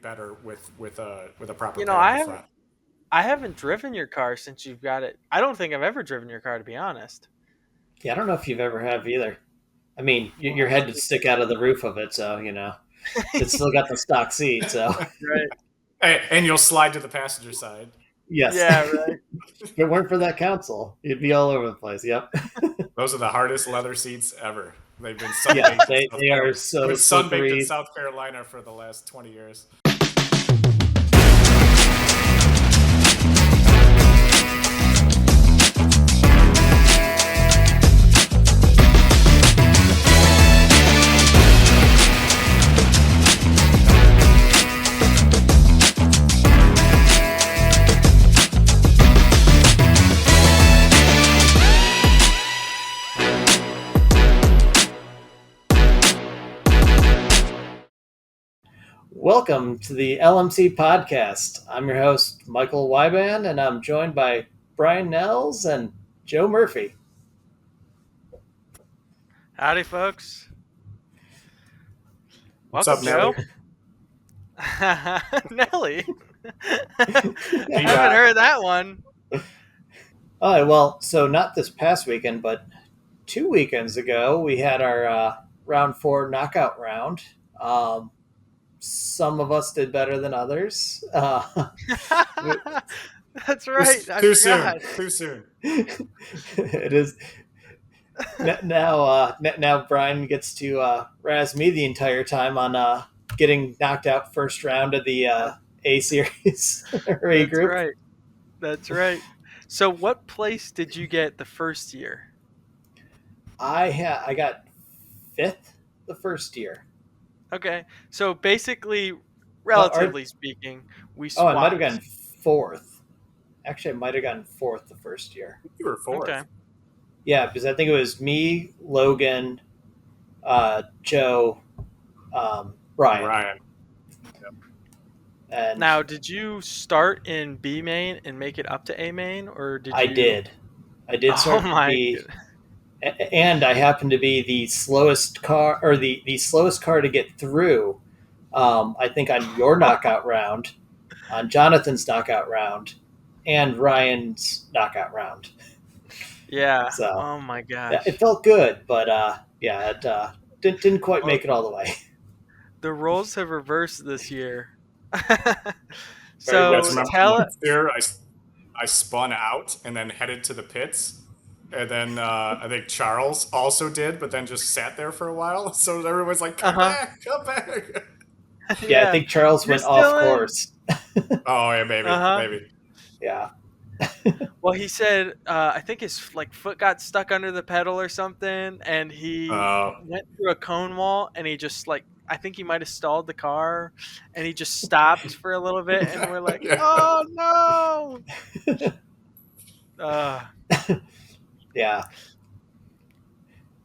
better with a proper You know, pad in I the haven't front. I haven't driven your car since you've got it. I don't think I've ever driven your car, to be honest. Yeah, I don't know if you've ever have either. I mean, Well, your head would stick out of the roof of it, so it's still got the stock seat. So right. And you'll slide to the passenger side. yes, Yeah, right. if it weren't for that console, you'd be all over the place. Yep. Those are the hardest leather seats ever. They've been Yeah, sunbaked in South they are Carolina. They've so been sunbaked in slippery. South Carolina for the last 20 years. Welcome to the LMC podcast. I'm your host, Michael Wyban, and I'm joined by Brian Nels and Joe Murphy. Howdy, folks. What's Welcome, up, Nelly? Joe. Nelly. I He, haven't heard that one. All right, well, so not this past weekend, but 2 weekends ago, we had our round 4 knockout round. Some of us did better than others. That's right. I too forgot. soon. Too soon. It is now. Brian gets to razz me the entire time on getting knocked out first round of the A series or A That's group. right. That's right. So, what place did you get the first year? I got 5th the first year. Okay. So, basically, relatively speaking, we Oh, swapped. I might have gotten 4th. Actually, I might have gotten 4th the first year. You were 4th. Okay. Yeah, because I think it was me, Logan, Joe, Ryan. And Now, did you start in B main and make it up to A main, or did you? I did. I did start Oh my! B, and I happened to be the slowest car, or the slowest car to get through. I think on your knockout round, on Jonathan's knockout round, and Ryan's knockout round. Yeah. So Oh my gosh. it felt good, but it didn't quite make it all the way. The roles have reversed this year. Very So much so. tell Last year, I spun out and then headed to the pits. And then I think Charles also did, but then just sat there for a while. So everyone's like, come back, come back. Yeah, I think Charles went off course. Oh, yeah, maybe. Yeah. Well, he said, I think his foot got stuck under the pedal or something, and he went through a cone wall, and he just I think he might have stalled the car, and he just stopped for a little bit, and we're like, oh no. Yeah.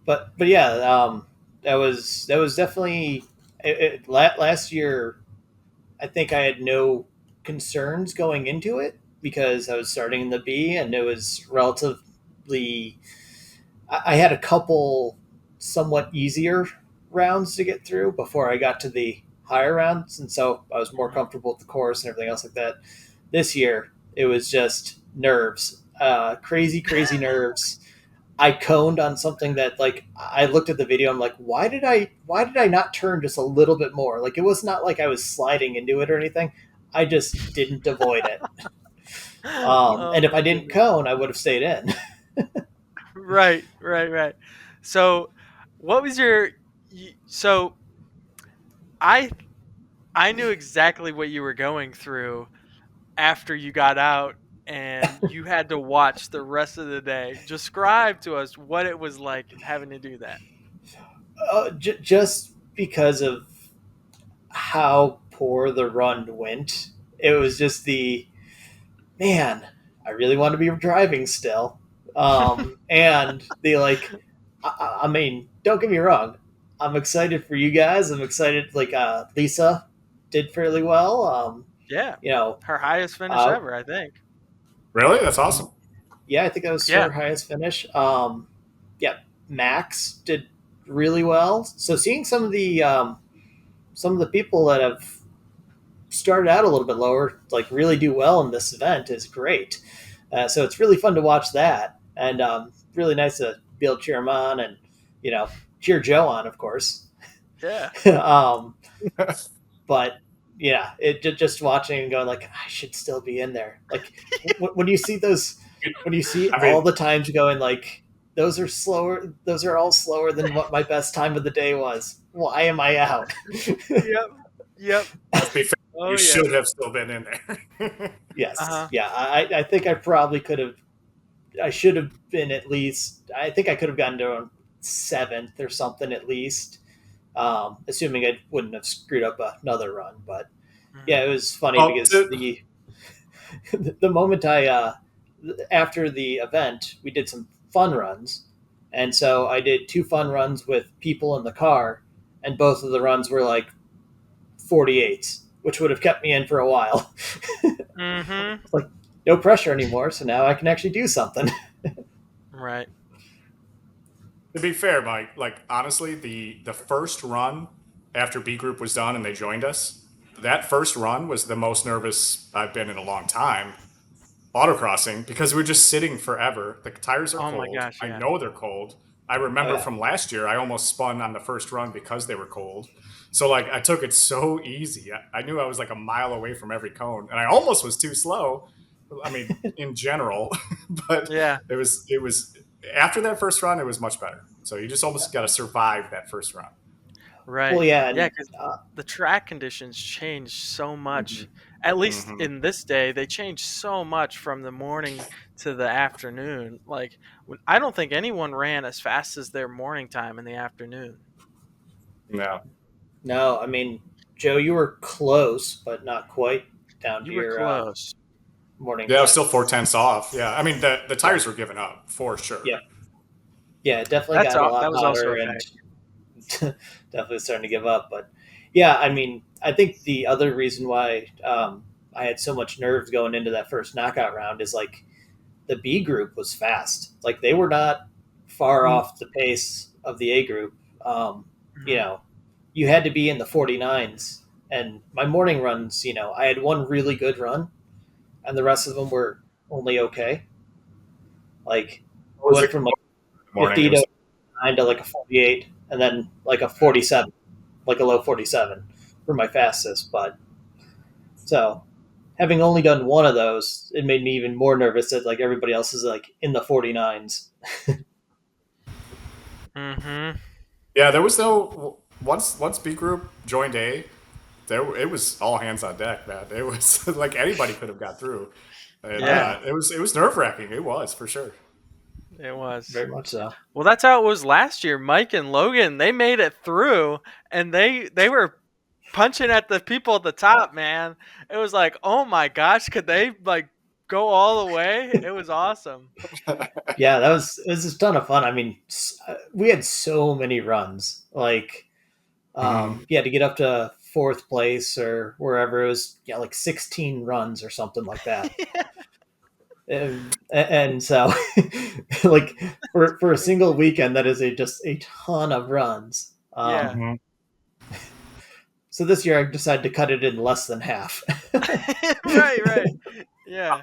But yeah, that was definitely last year. I think I had no concerns going into it because I was starting in the B, and it was relatively. I had a couple somewhat easier rounds to get through before I got to the higher rounds, and so I was more comfortable with the course and everything else like that. This year, it was just nerves, crazy nerves. I coned on something that I looked at the video. I'm like, why did I not turn just a little bit more? Like, it was not like I was sliding into it or anything. I just didn't avoid it. And if I didn't cone, I would have stayed in. Right. So, what was your? So, I knew exactly what you were going through after you got out, and you had to watch the rest of the day. Describe to us what it was like having to do that. Just because of how poor the run went, it was just man, I really want to be driving still. And I mean, don't get me wrong. I'm excited for you guys. I'm excited. Lisa did fairly well. Yeah. Her highest finish ever, I think. Really? That's awesome. Yeah, I think that was her highest finish. Max did really well. So seeing some of the people that have started out a little bit lower, like really do well in this event is great. So it's really fun to watch that, and really nice to be able to cheer him on, and you know, cheer Joe on, of course. Yeah. um, but yeah, just watching and going like, I should still be in there. Like when you see those, when you see I all mean, the times going like, those are slower. Those are all slower than what my best time of the day was. Why am I out? Yep. Yep. let's be fair. Oh You yeah. should have still been in there. Uh Yes, huh. yeah. I think I probably could have. I should have been at least. I think I could have gotten to around seventh or something at least, assuming I wouldn't have screwed up another run. But yeah, it was funny well, because the moment after the event, we did some fun runs, and so I did two fun runs with people in the car, and both of the runs were like 48s, which would have kept me in for a while. Mm-hmm. Like no pressure anymore, so now I can actually do something. Right. to be fair, Mike, like honestly, the first run after B group was done and they joined us, that first run was the most nervous I've been in a long time. Autocrossing because we're just sitting forever. The tires are Oh my cold. gosh. I Yeah. know they're cold. I Oh remember yeah, from last year, I almost spun on the first run because they were cold. So like I took it so easy. I knew I was like a mile away from every cone, and I almost was too slow. I mean, in general, but Yeah. it was after that first run, it was much better. So you just almost got to survive that first run. well Right. yeah, Yeah. and Because the track conditions change so much. At least Hmm. in this day, they change so much from the morning to the afternoon. Like, I don't think anyone ran as fast as their morning time in the afternoon. No, no, I mean, Joe, you were close, but not quite down to You were your close. morning yeah, I was time. still 4 tenths off. Yeah, I mean the Yeah, tires were giving up for sure. yeah, yeah. It definitely That's got a all. lot That was also hotter a and fact. definitely starting to give up. But yeah, I mean, I think the other reason why I had so much nerves going into that first knockout round is like the B group was fast. Like they were not far off the pace of the A group. You Hmm. know, you had to be in the 49s. And my morning runs, I had one really good run, and the rest of them were only okay. Like What I was went it from like morning? It 50 was to 9 to like a 48, and then like a 47, like a low 47 for my fastest. But so having only done one of those, it made me even more nervous that like everybody else is like in the 49s. Hmm. yeah. There was no once B group joined A. There it was all hands on deck, man. It was like anybody could have got through, and Oh yeah, Yeah, it was nerve wracking. It was for sure. it was. very much so. Well, that's how it was last year. Mike and Logan, they made it through, and they were punching at the people at the top. Man, it was like, oh my gosh, could they like go all the way? It was awesome. Yeah, it was a ton of fun. I mean, we had so many runs. Like, Mhm. yeah, to get up to fourth place or wherever it was, yeah, like 16 runs or something like that. And so, like for a single weekend, that is just a ton of runs. Yeah. Mhm. So this year, I decided to cut it in less than half. Right, right. Yeah.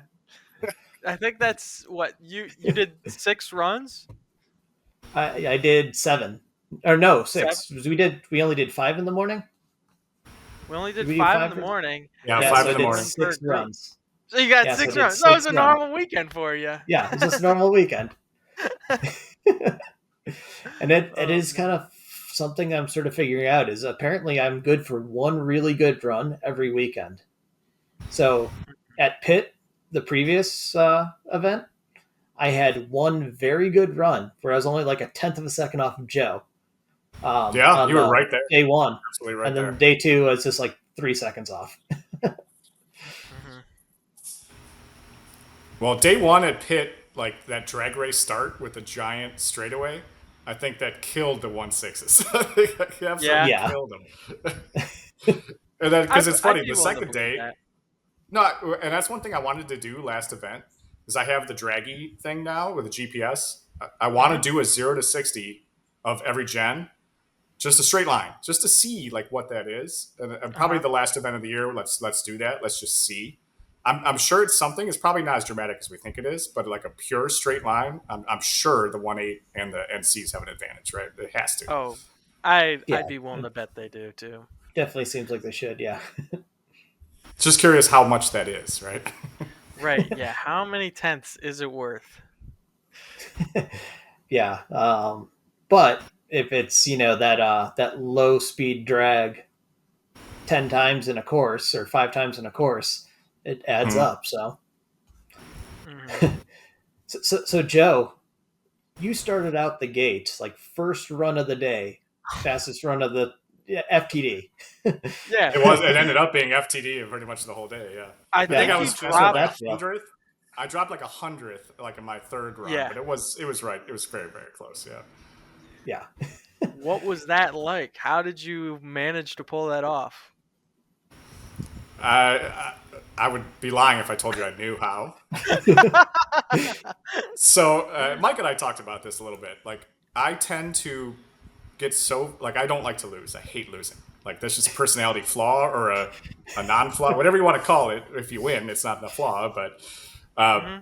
I think that's what you did 6 runs? I did seven, or no, 7. six. We only did five in the morning. We only Did did we do 5 in five the for? morning Yeah, and Yeah, then five so in I the did morning. one per six group. runs. So you got Yeah, so I 6 did runs. That was six a runs. normal weekend for you. Yeah, it was just a normal weekend. And it Oh is kind man. of something I'm sort of figuring out is apparently I'm good for one really good run every weekend. So at Pitt, the previous event, I had one very good run where I was only like a tenth of a second off of Joe Yeah, on you were the right there. day one, Absolutely right and then there. day two was just like 3 seconds off. Hmm. Well, day one at Pitt, like that drag race start with the giant straightaway, I think that killed the 1.6s. I think it absolutely Yeah, Yeah, killed them. And then because it's I'd funny, be the willing to second believe day, that. no, and that's one thing I wanted to do last event is I have the draggy thing now with the GPS. I want Hmm. to do a 0 to 60 of every gen, just a straight line, just to see like what that is. And Uh probably huh. the last event of the year. Let's do that. Let's just see. I'm sure it's something. It's probably not as dramatic as we think it is, but like a pure straight line, I'm sure the 1/8 and the NCs have an advantage, right? It has to. Oh, I'd Yeah, be willing to bet they do too. definitely seems like they should. Yeah. Just curious how much that is, right? Right? Yeah. How many tenths is it worth? Yeah. But if it's that low speed drag 10 times in a course or 5 times in a course, it adds Mhm. up. So, Hmm. so Joe, you started out the gate like first run of the day, fastest run of the FTD. Yeah. It was. It ended up being FTD pretty much the whole day. Yeah, I I think Yeah, I think you was I fast at said like dropped. that's a rough. hundredth. I dropped like 100th, like in my third run, Yeah. but it was right. It was very very close. Yeah. Yeah. What was that like? How did you manage to pull that off? I, I would be lying if I told you I knew how. So Mike and I talked about this a little bit. Like I tend to get so like I don't like to lose. I hate losing. Like that's just a personality flaw or a non-flaw, whatever you want to call it. If you win, it's not a flaw, but Hmm.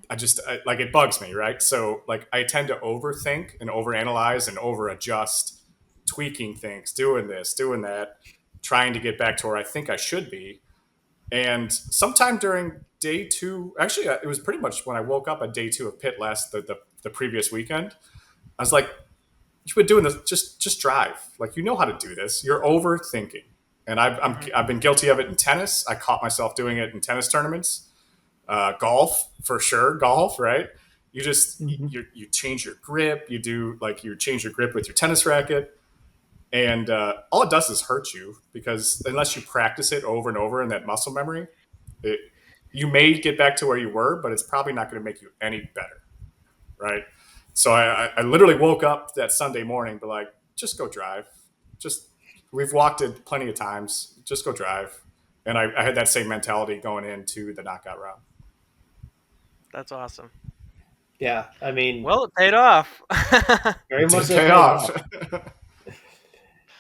like it bugs me, right? So like I tend to overthink and overanalyze and overadjust, tweaking things, doing this, doing that, trying to get back to where I think I should be. And sometime during day two, actually, it was pretty much when I woke up on day two of pit last the previous weekend. I was like, "You've been doing this. Just drive. Like you know how to do this. You're overthinking." And Hmm. I've been guilty of it in tennis. I caught myself doing it in tennis tournaments, golf for sure. Golf, right? You just Mhm. you change your grip. You do like you change your grip with your tennis racket, and all it does is hurt you because unless you practice it over and over in that muscle memory, it, you may get back to where you were, but it's probably not going to make you any better, right? So I literally woke up that Sunday morning, but like, just go drive. Just we've walked it plenty of times. Just go drive. And I had that same mentality going into the knockout round. That's awesome. Yeah. I mean, Well, it paid off. very It much did so pay paid off. off.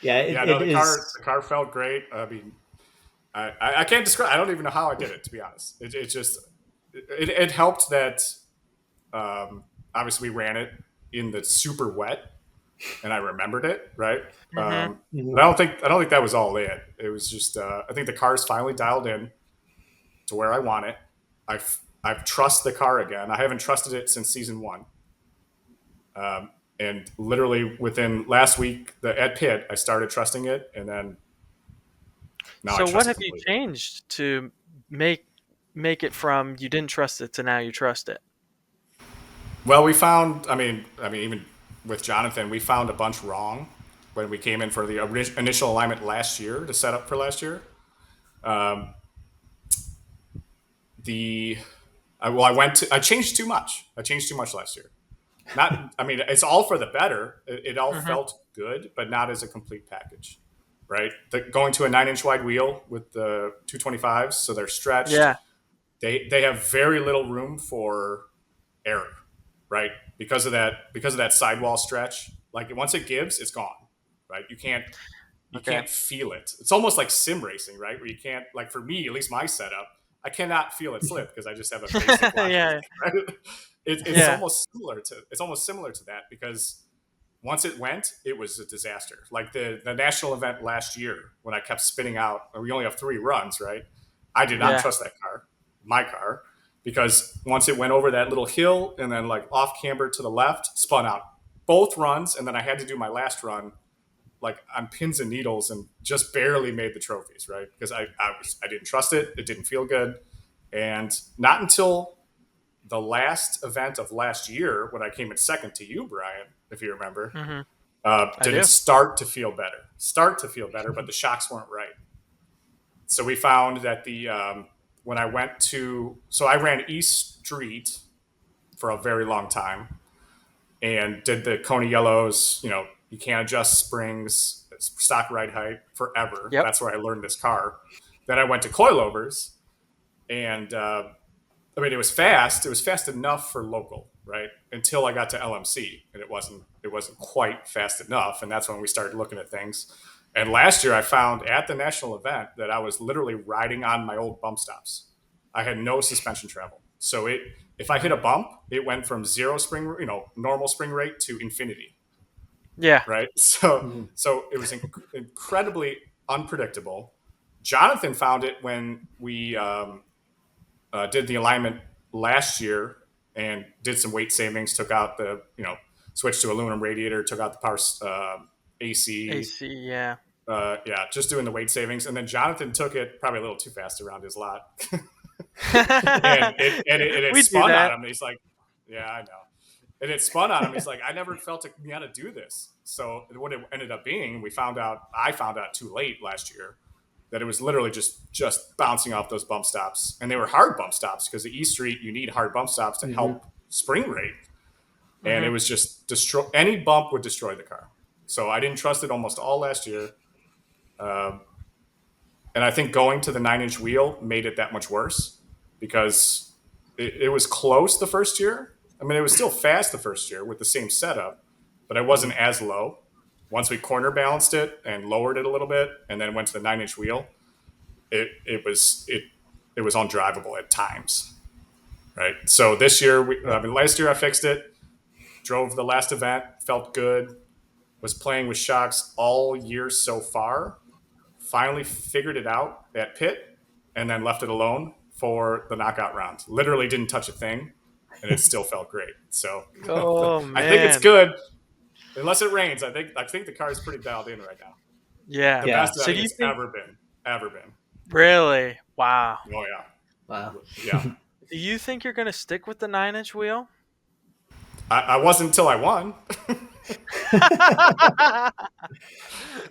Yeah, Yeah, no, it is. the car felt great. I mean, I can't describe. I don't even know how I did it, to be honest. It just it helped that obviously we ran it in the super wet, and I remembered it right. Hmm. But Mhm. I don't think that was all it. It was just I think the car's finally dialed in to where I want it. I've trust the car again. I haven't trusted it since season one. And literally within last week, at Pitt, I started trusting it, and then now I So what trust it have you completely. changed to make make it from you didn't trust it to now you trust it? Well, we found. I mean, even with Jonathan, we found a bunch wrong when we came in for the initial alignment last year to set up for last year. The well, I changed too much. I changed too much last year. Not. I mean, it's all for the better. It all Hmm. felt good, but not as a complete package. Right, going to a 9-inch wide wheel with the 225s, so they're stretched. Yeah. They have very little room for error, right? Because of that sidewall stretch. Like once it gives, it's gone, right? You Okay. can't feel it. It's almost like sim racing, right? Where you can't like for me, at least my setup, I cannot feel it slip because I just have a basic locking Yeah. thing, right? It's Yeah. almost similar to that because once it went, it was a disaster. Like the national event last year when I kept spinning out, we only have 3 runs, right? I did not Yeah. trust that car, my car, because once it went over that little hill and then like off camber to the left, spun out both runs, and then I had to do my last run like on pins and needles and just barely made the trophies, right? Because I didn't trust it, it didn't feel good, and not until the last event of last year when I came in second to you, Brian, if you remember, Hmm. I did it do. start to feel better. Start to feel better, but the shocks weren't right. So we found that the when I went to so I ran East Street for a very long time and did the Coney Yellows. You can't adjust springs, stock ride height forever. Yep. That's where I learned this car. Then I went to coilovers, and I mean it was fast. It was fast enough for local. right? Until I got to LMC, and it wasn't quite fast enough, and that's when we started looking at things. And last year, I found at the national event that I was literally riding on my old bump stops. I had no suspension travel, so it if I hit a bump, it went from zero spring, normal spring rate to infinity, Yeah. right? So Mhm. it was incredibly unpredictable. Jonathan found it when we did the alignment last year and did some weight savings. Took out the switched to aluminum radiator, took out the power AC. AC. Yeah. Yeah, just doing the weight savings, and then Jonathan took it probably a little too fast around his lot, and it We do spun on that. him. And he's like, "Yeah, I know." And it spun on him. He's like, "I never felt like we had to do this." So what it ended up being, I found out too late last year that it was literally just bouncing off those bump stops, and they were hard bump stops because the E Street you need hard bump stops to Mhm. help spring rate, and it Hmm. was just destroy any bump would destroy the car. So I didn't trust it almost all last year. Um, and I think going to the 9-inch wheel made it that much worse because it was close the first year. I mean, it was still fast the first year with the same setup, but it wasn't Mhm. as low. Once we corner balanced it and lowered it a little bit, and then went to the 9-inch wheel, it was undrivable at times. Right. So this year, Yeah. last year I fixed it. Drove the last event, felt good. Was playing with shocks all year so far. Finally figured it out at pit, and then left it alone for the knockout round. Literally didn't touch a thing, and it still felt great. So Oh I think it's man. good, unless it rains. I think the car is pretty dialed in right now. The Yeah. Yeah. best So that do you it's think ever been. really? Wow. Oh yeah, Wow. yeah. Do you think you're gonna stick with the 9-inch wheel? I wasn't until I won.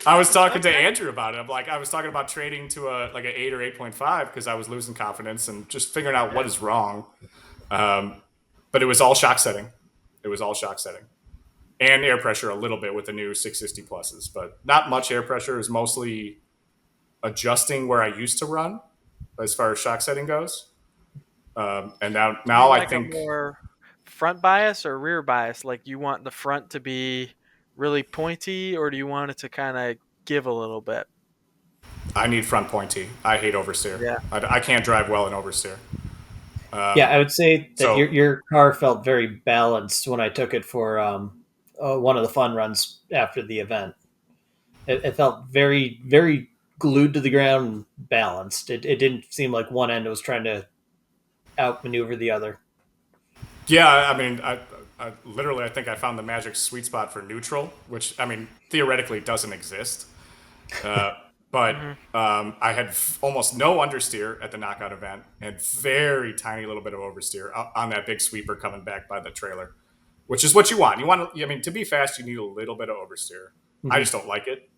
I was talking to Okay. Andrew about it. I was talking about trading to a like an 8 or 8.5 because I was losing confidence and just figuring out what Yeah. is wrong. Um, but it was all shock setting. It was all shock setting and air pressure a little bit with the new 660 pluses, but not much air pressure. It was mostly adjusting where I used to run as far as shock setting goes. And Do you now I like a think more front bias or rear bias? Like, you want the front to be really pointy, or do you want it to kind of give a little bit? I need front pointy. I hate oversteer. Yeah. I can't drive well in oversteer. Yeah, Um, I would say that so your car felt very balanced when I took it for one of the fun runs after the event. It felt very glued to the ground and balanced. It didn't seem like one end was trying to outmaneuver the other. yeah, I mean, I literally I think I found the magic sweet spot for neutral, which I mean theoretically doesn't exist. Uh, but Hmm. I had almost no understeer at the knockout event and very tiny little bit of oversteer on that big sweeper coming back by the trailer, which is what you want. You want to, I mean, to be fast, you need a little bit of oversteer. I Mhm. just don't like it,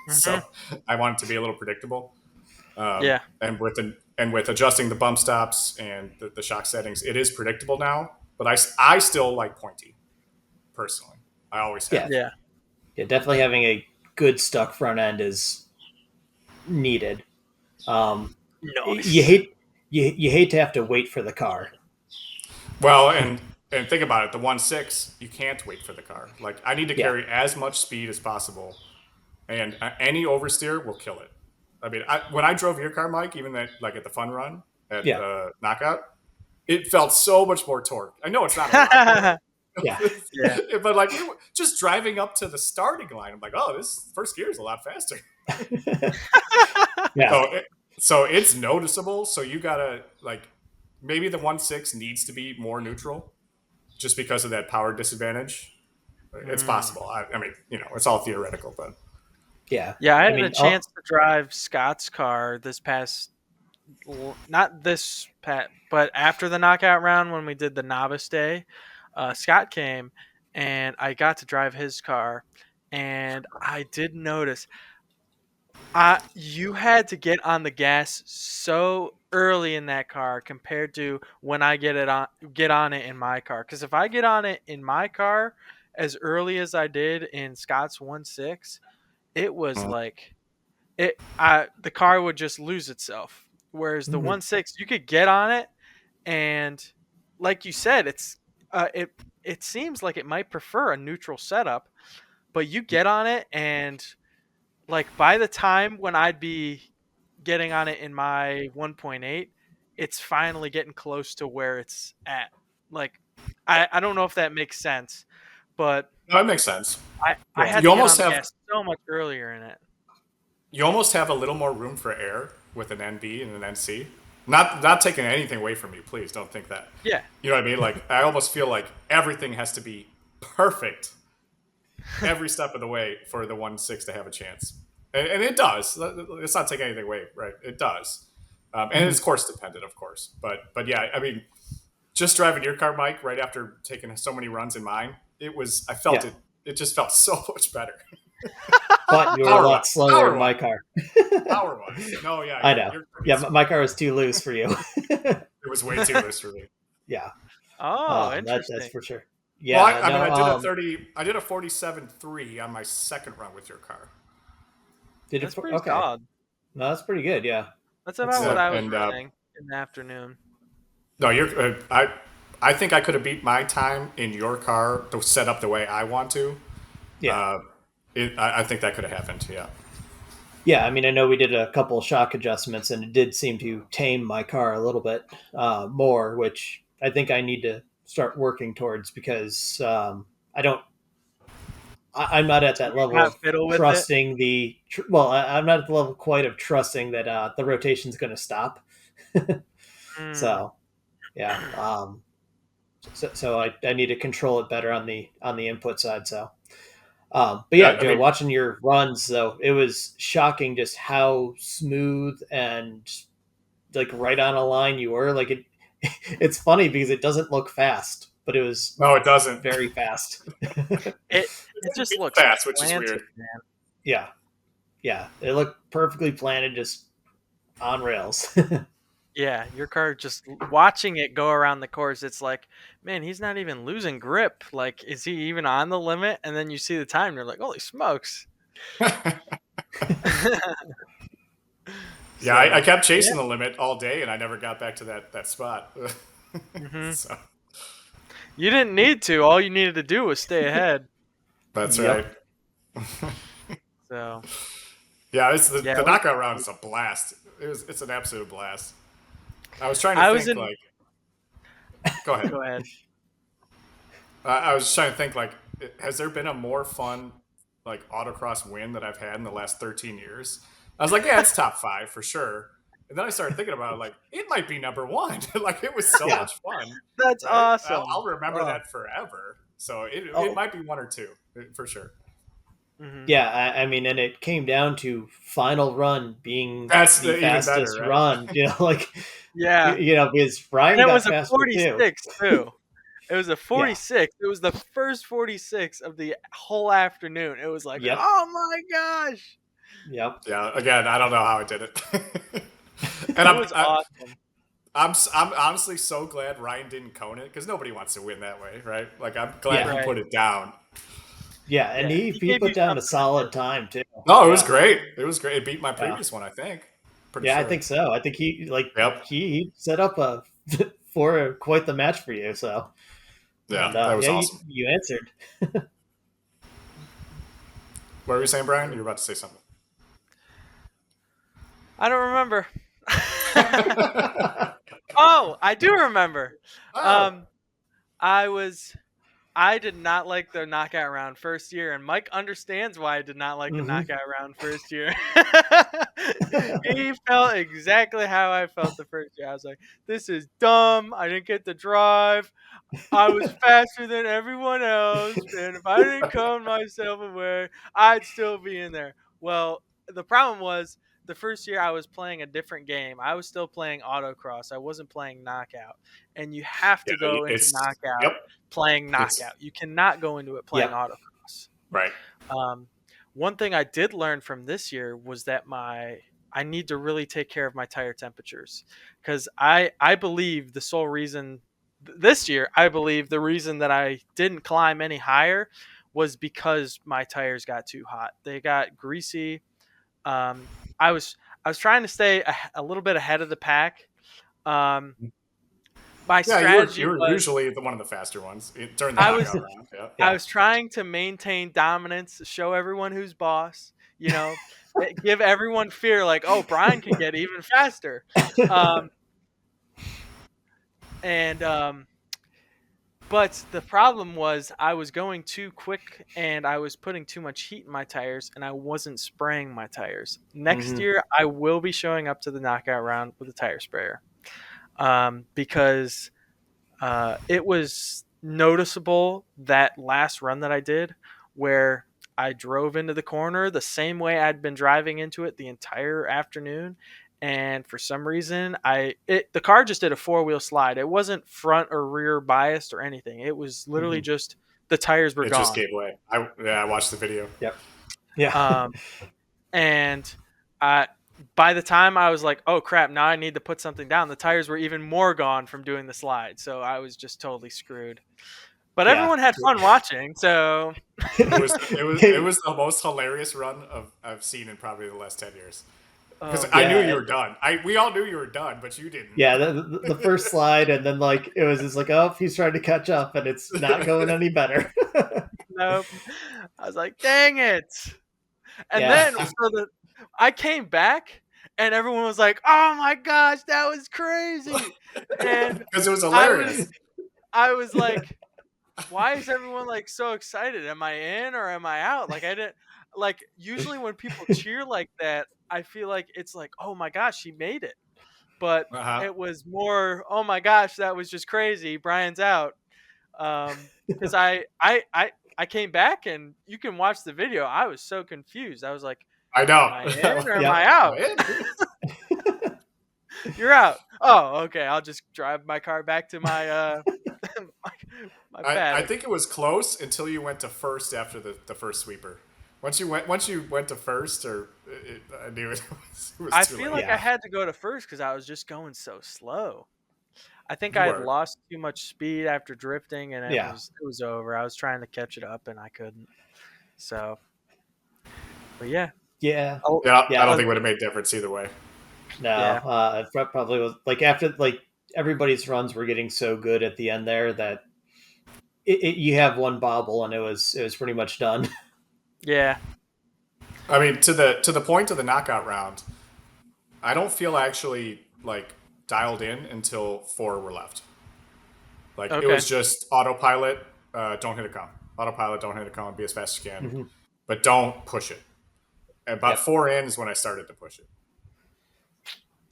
so Hmm. I want it to be a little predictable. Yeah. And with adjusting the bump stops and the shock settings, it is predictable now. But I still like pointy personally. I always Yeah, have. Yeah. yeah, definitely having a good stuck front end is needed. Um, you Nice. hate you hate to have to wait for the car. Well, and think about it. The 1.6, you can't wait for the car. Like I need to Yeah, carry as much speed as possible, and any oversteer will kill it. I mean, when I drove your car, Mike, even at the fun run at yeah, knockout, it felt so much more torque. I know it's not a lot more, yeah, Yeah. but like just driving up to the starting line, I'm like, oh, this first gear is a lot faster. yeah. So so it's noticeable. So you gotta like maybe the 1.6 needs to be more neutral just because of that power disadvantage. It's Mm. possible. I mean, it's all theoretical, but Yeah. Yeah, I I had a mean, chance to drive Scott's car this past, not this past, but after the knockout round when we did the novice day. Scott came, and I got to drive his car, and I did notice you had to get on the gas so early in that car compared to when I get on it in my car. Because if I get on it in my car as early as I did in Scott's 1.6, it was like the car would just lose itself. Whereas the Mhm. 1.6, you could get on it, and like you said, it seems like it might prefer a neutral setup, but you get on it and like by the time when I'd be getting on it in my 1.8, it's finally getting close to where it's at. Like I don't know if that makes sense, but No, it makes sense. I Yeah. had You to get almost on the have gas so much earlier in it. you almost have a little more room for error with an NB and an NC. Not taking anything away from you, please don't think that. Yeah. You know what I mean? Like I almost feel like everything has to be perfect every step of the way for the 1.6 to have a chance, and it does. Let's not take anything away, right? It does, and Mhm. it's course dependent, of course. But yeah, I mean, just driving your car, Mike, right after taking so many runs in mine, it was. I felt Yeah. it. It just felt so much better, But you were a power lot wise, slower in my wise, car. power wise. No, yeah, I know. your car Yeah, is. my car was too loose for you. It was way too loose for me. Yeah. Oh, That's interesting. for sure. Well, Yeah. I mean, No. I did a 30. I did a 47.3 on my second run with your car. Did it? That's pretty Okay. solid. No, that's pretty good. Yeah. That's That's about what Yeah, I was and running in the afternoon. no, you're. I think I could have beat my time in your car to set up the way I want to. yeah. Uh, I think that could have happened. Yeah. Yeah. I mean, I know we did a couple of shock adjustments, and it did seem to tame my car a little bit more, which I think I need to start working towards because I don't. I'm not at that level Not of fiddle with it. trusting well, I'm not at the level quite of trusting that the rotation's going to stop. Mm. So yeah, so I need to control it better on the input side. So, but Yeah. yeah, I Joe, mean, watching your runs though, it was shocking just how smooth and like right on a line you were. Like it, it's funny because it doesn't look fast, but it was no, it doesn't. very fast. It It it doesn't just beat looks fast, which is planted, weird. man. Yeah, yeah, it looked perfectly planted, just on rails. Yeah, your car just watching it go around the course, it's like, man, he's not even losing grip. Like, is he even on the limit? And then you see the time, and you're like, holy smokes. Yeah, I So, kept yeah. chasing the limit all day, and I never got back to that spot. hmm So You didn't need to. All you needed to do was stay ahead. that's right. Yep. So, Yeah, it's yeah. the knockout round is a blast. It's an absolute blast. I was trying to I was think in. like, go ahead. Go ahead. I was trying to think like, has there been a more fun like autocross win that I've had in the last 13 years? I was like, yeah, it's top five for sure. And then I started thinking about it, like it might be number one. Like it was so Yeah. much fun, That's right? awesome. I'll remember Oh. that forever. So it Oh, might be one or two for sure. hmm yeah. I mean, and it came down to final run being That's the even better, fastest right? run. Like Yeah. because And Ryan it got was a faster too. 46 too. It was a Yeah. 46. It was the first 46 of the whole afternoon. It was like, Yep. oh my gosh. Yep. Yeah. Again, I don't know how I did it, and It was awesome. I'm honestly so glad Ryan didn't cone it because nobody wants to win that way, right? Like I'm glad Yeah. he Right. put it down. Yeah. And Yeah. he He he gave put you down a something to solid do. time too. No, it was Yeah. great. It was great. It beat my Yeah. previous one, I think. Pretty Yeah. I sure. think so. I think he like Yep. he set up a for quite the match for you. So Yeah, and that was yeah, you, awesome. you answered. What were you saying, Brian? You were about to say something. I don't remember. Oh, I do remember. Oh. Um, I was I did not like the knockout round first year, and Mike understands why I did not like the Hmm. knockout round first year. He felt exactly how I felt the first year. I was like, "This is dumb. I didn't get to drive. I was faster than everyone else, and if I didn't cone myself away, I'd still be in there." Well, the problem was the first year I was playing a different game. I was still playing autocross. I wasn't playing knockout, and you have Yeah, to go into yep. knockout playing It's knockout. You cannot go into it playing Yep. autocross. right. Um, one thing I did learn from this year was that I need to really take care of my tire temperatures because I believe the sole reason this year I believe the reason that I didn't climb any higher was because my tires got too hot. They got greasy. Um, I was trying to stay a little bit ahead of the pack. Um, my Yeah, strategy you were was usually the one of the faster ones during the I was knockout round. Yeah. I Yeah. was trying to maintain dominance, show everyone who's boss. Give everyone fear, like, oh, Brian can get even faster. Um, and But the problem was I was going too quick and I was putting too much heat in my tires and I wasn't spraying my tires. Next Hmm. year, I will be showing up to the knockout round with a tire sprayer because it was noticeable that last run that I did where I drove into the corner the same way I'd been driving into it the entire afternoon. And for some reason, the car just did a four-wheel slide. It wasn't front or rear biased or anything. It was literally Hmm. just the tires were It just gone. gave way. I watched the video. Yep. Yeah. Um, and I, by the time I was like, "Oh crap! Now I need to put something down," the tires were even more gone from doing the slide. So I was just totally screwed. But Yeah. everyone had fun watching, so It was the most hilarious run I've seen in probably the last 10 years. Because oh I knew god, you Yeah. were done. We all knew you were done, but you didn't. Yeah. The first slide, and then like it was just like, oh, he's trying to catch up, and it's not going any better. nope. I was like, dang it. And Yeah. then I came back and everyone was like, "Oh my gosh, that was crazy." And Because it was I hilarious. was I was like, why is everyone like so excited? Am I in or am I out? Like I didn't like usually when people cheer like that, I feel like it's like, "Oh my gosh, she made it." But Uh huh. it was more, "Oh my gosh, that was just crazy. Brian's out." Because I came back and you can watch the video. I was so confused. I was like, I "Am I in know. or am Yep. I Am I out?" in? You're out. Oh, okay. I'll just drive my car back to my my, my I paddock. think it was close until you went to first after the first sweeper. Once you went to first, I knew it was I too feel late. like I Yeah. had to go to first because I was just going so slow. I think You I had were. lost too much speed after drifting, and Yeah. it was over. I was trying to catch it up, and I couldn't. So, but yeah. Yeah. Oh, Yeah, I don't Yeah. think it would have made a difference either way. No. yeah. It probably was like after like everybody's runs were getting so good at the end there that you have one bobble and it was pretty much done. Yeah. I mean, to the point of the knockout round, I don't feel actually like dialed in until four were left. Like it Okay. was just autopilot, don't hit a cone. Autopilot, don't hit a cone, be as fast as you can, Hmm. but don't push it. About Yep. four in is when I started to push it.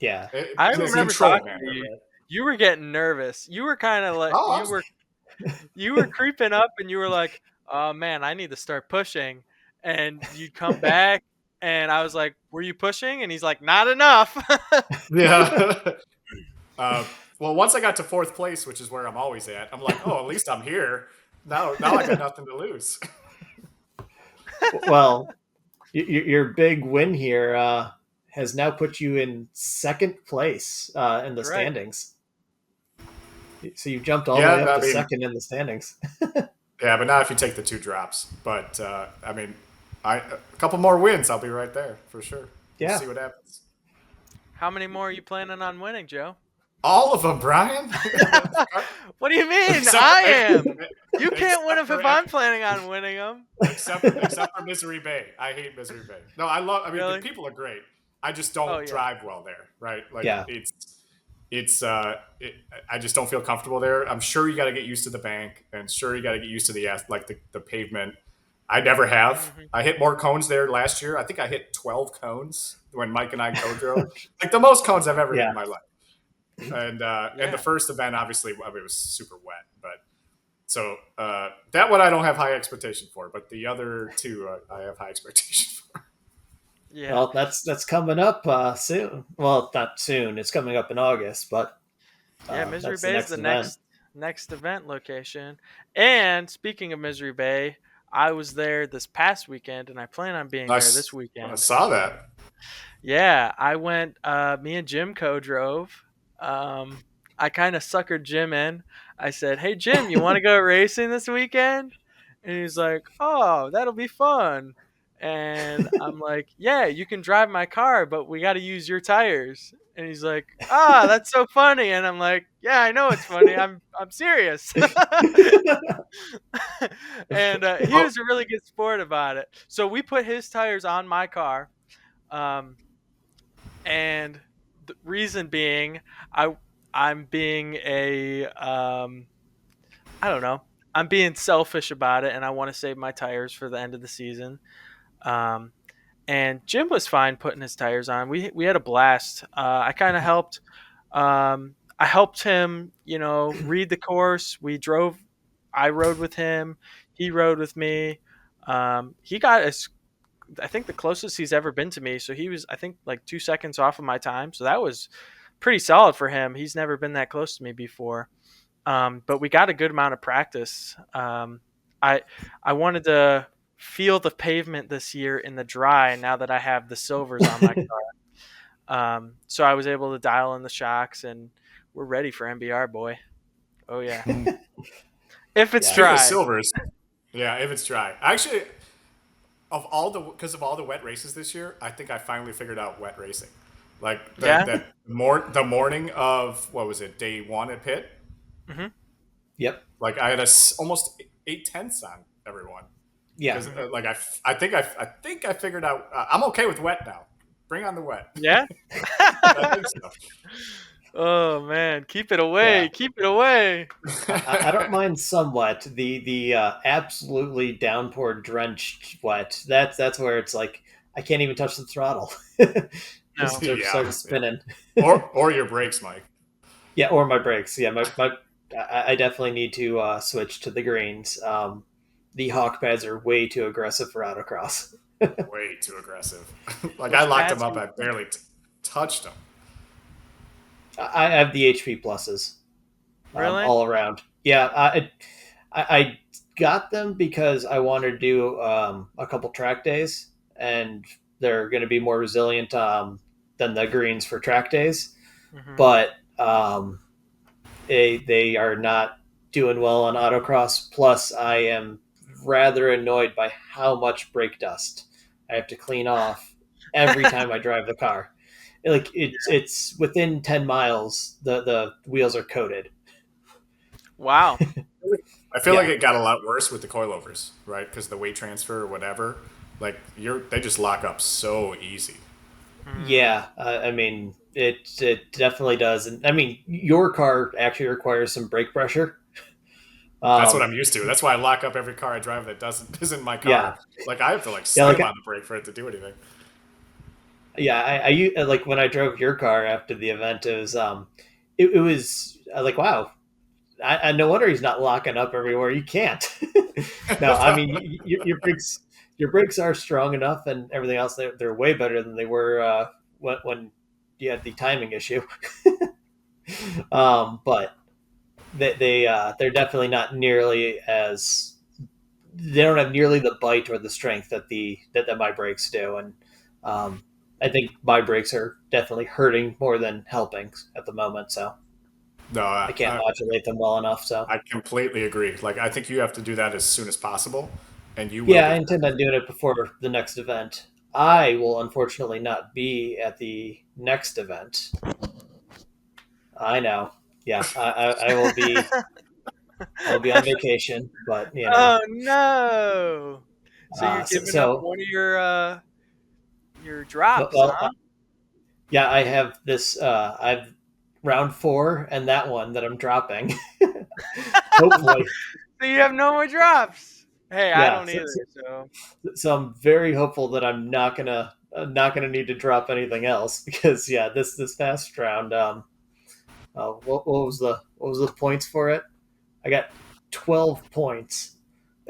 Yeah. I So, remember Control, talking man. to you. You were getting nervous. You were kind of like Oh, you were creeping up, and you were like, "Oh man, I need to start pushing." And you'd come back, and I was like, "Were you pushing?" And he's like, "Not enough." yeah. uh, well, once I got to fourth place, which is where I'm always at, I'm like, oh, at least I'm here. Now I got nothing to lose. well, your big win here has now put you in second place in the Right. standings. So you jumped all the way Yeah, up I to mean, second in the standings. yeah, but not if you take the two drops. But I mean, a couple more wins, I'll be right there for sure. We'll Yeah. see what happens. How many more are you planning on winning, Joe? All of them, Brian. What do you mean? except I am. You can't win except 'em for if I'm planning on winning them. except for Misery Bay. I hate Misery Bay. No, I love. I mean, the Really? people are great. I just Oh don't yeah. drive well there. Right? Like Yeah. it's I just don't feel comfortable there. I'm sure you got to get used to the bank, and sure you got to get used to the pavement. I never have. Hmm. I hit more cones there last year. I think I hit 12 cones when Mike and I co-drove. Like the most cones I've ever hit Yeah. in my life. And the Yeah. first event, obviously, I mean, it was super wet, but so that one I don't have high expectation for, but the other two I have high expectation for. Yeah. Well, that's coming up soon. Well, not soon. It's coming up in August, but Yeah, Misery that's the Bay is next the event. next event location. And speaking of Misery Bay, I was there this past weekend, and I plan on being there this I weekend. saw that. Yeah, I went. Me and Jim co-drove. I kind of suckered Jim in. I said, "Hey Jim, you want to go racing this weekend?" And he's like, "Oh, that'll be fun." And I'm like, yeah, you can drive my car, but we got to use your tires. And he's like, ah, that's so funny. And I'm like, yeah, I know it's funny. I'm serious. And he Oh, was a really good sport about it. So we put his tires on my car, um, and the reason being, I I'm being a I don't know. I'm being selfish about it, and I want to save my tires for the end of the season. Um, and Jim was fine putting his tires on. We had a blast. I kind of helped. I helped him, read the course. We drove. I rode with him. He rode with me. He got as I think the closest he's ever been to me. So he was, I think, like 2 seconds off of my time. So that was pretty solid for him. He's never been that close to me before. But we got a good amount of practice. I I wanted to feel the pavement this year in the dry now that I have the silvers on my car. So I was able to dial in the shocks, and we're ready for MBR, boy. Oh yeah, if it's Yeah. speaking of dry. silvers, yeah, if it's dry. Actually, because of all the wet races this year, I think I finally figured out wet racing. Like Yeah. the morning of what was it, day one at pit? Hmm. Yep. Like I had almost 8/10 on everyone Yeah. because Hmm. like I think I figured out I'm okay with wet now. Bring on the wet. Yeah. I think so. Oh man, keep it Yeah. away. Keep it away. I don't mind somewhat the absolutely downpour drenched wet. That's where it's like I can't even touch the throttle. Just No. Yeah, start yeah. spinning. Or your brakes, Mike. Yeah, or my brakes. Yeah, my I definitely need to switch to the greens. The hawk pads are way too aggressive for autocross. Way too aggressive. Like I Which locked them pads are up. you I using? barely touched them. I have the HP pluses Really? all around. Yeah, I got them because I wanted to do a couple track days, and they're going to be more resilient than the greens for track days. Hmm. But they are not doing well on autocross. Plus, I am rather annoyed by how much brake dust I have to clean off every time I drive the car. Like it's within 10 miles, the wheels are coated. Wow. I feel like Yeah, it got a lot worse with the coilovers, right? Because the weight transfer or whatever, like they just lock up so easy. Mm. yeah. I mean, it definitely does, and I mean, your car actually requires some brake pressure. That's what Um, I'm used to. That's why I lock up every car I drive that doesn't isn't my yeah, car. Like I have to like yeah. slam Like on the brake for it to do anything. yeah, like when I drove your car after the event, it was like wow. No wonder he's not locking up everywhere. You can't. No, I mean your brakes are strong enough, and everything else. They're way better than they were when you had the timing issue. But they're definitely not nearly as they don't have nearly the bite or the strength that my brakes do, and um, I think my brakes are definitely hurting more than helping at the moment. So No, I can't modulate them well enough. So I completely agree. Like I think you have to do that as soon as possible, and you will yeah, I get intend on doing it before the next event. I will unfortunately not be at the next event. I know. Yeah, I will be. I'll be on vacation, but Oh no! So you're so, giving up so one of your drops, well, huh? yeah, I have this. I've round four and that one that I'm dropping. Hopefully, So you have no more drops. Hey, I yeah. don't either. So So I'm very hopeful that I'm not gonna need to drop anything else because yeah, this past round, what was the points for it? I got 12 points.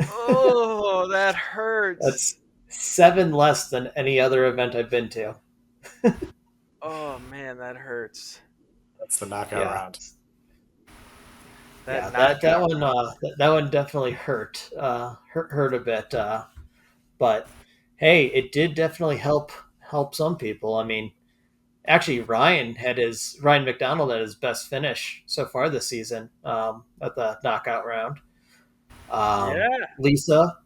oh, that hurts. That's seven less than any other event I've been to. Oh man, that hurts. that's the knockout Yeah, round. That yeah. That knockout. one that one definitely hurt a bit. But hey, it did definitely help some people. I mean, actually, Ryan McDonald had his best finish so far this season at the knockout round. Um, Yeah. Lisa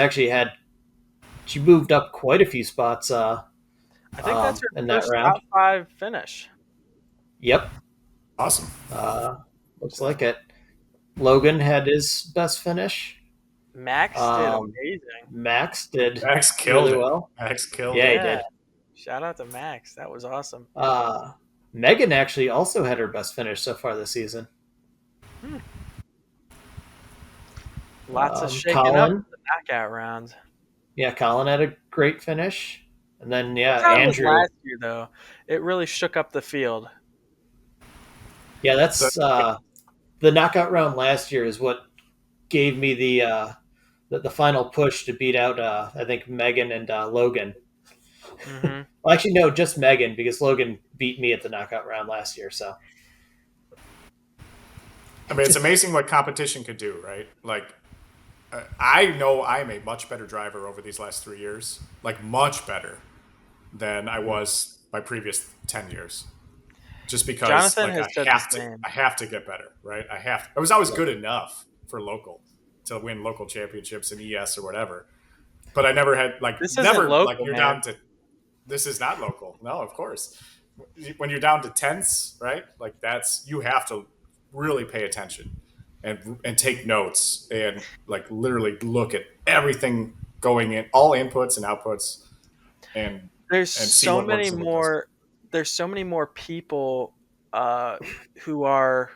actually had she moved up quite a few spots I think that's her in that first round. top five finish. Yep, Awesome. uh, looks like it. Logan had his best finish. Max did Um, amazing. Max did Max killed really it. well. Max killed Yeah, he it. Yeah, did. shout out to Max. That was awesome. Uh, Megan actually also had her best finish so far this season. Hmm. Lots of shaking up Colin, in the knockout round. yeah, Colin had a great finish, and then yeah, This round was Andrew. last year though. It really shook up the field. Yeah, The, that's the knockout round last year is what gave me the final push to beat out I think Megan and Logan. Hmm. Well, actually, no, just Megan because Logan beat me at the knockout round last year. So I mean, it's amazing what competition could do, right? Like, I know I'm a much better driver over these last 3 years, like much better than I was my previous 10 years. Just because, Jonathan like, has said the same. I have to get better, right? I have. I was always yeah. good enough for local to win local championships in ES or whatever, but I never had This isn't never like local, you're down man. to this is not local. No, of course. When you're down to tenths, right? Like that's you have to really pay attention and take notes and like literally look at everything going in, all inputs and outputs, and There's and see so what many works and what doesn't. more. There's so many more people uh, who are,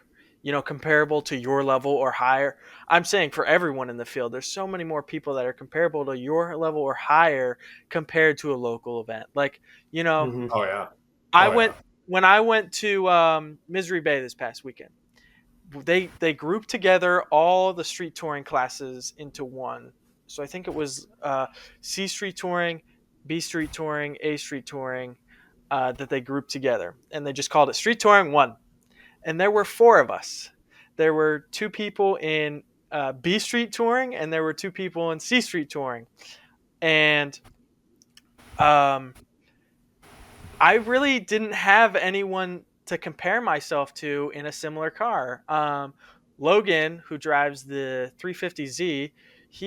comparable to your level or higher. I'm saying for everyone in the field, there's so many more people that are comparable to your level or higher compared to a local event. Like, you know, Hmm. Oh yeah, I oh went yeah. when I went to Misery Bay this past weekend. They grouped together all the street touring classes into one. So I think it was C Street Touring, B Street Touring, A Street Touring that they grouped together, and they just called it Street Touring One. And there were four of us. There were two people in B Street Touring, and there were two people in C Street Touring, and um, I really didn't have anyone to compare myself to in a similar car. Logan, who drives the 350Z, Hmm.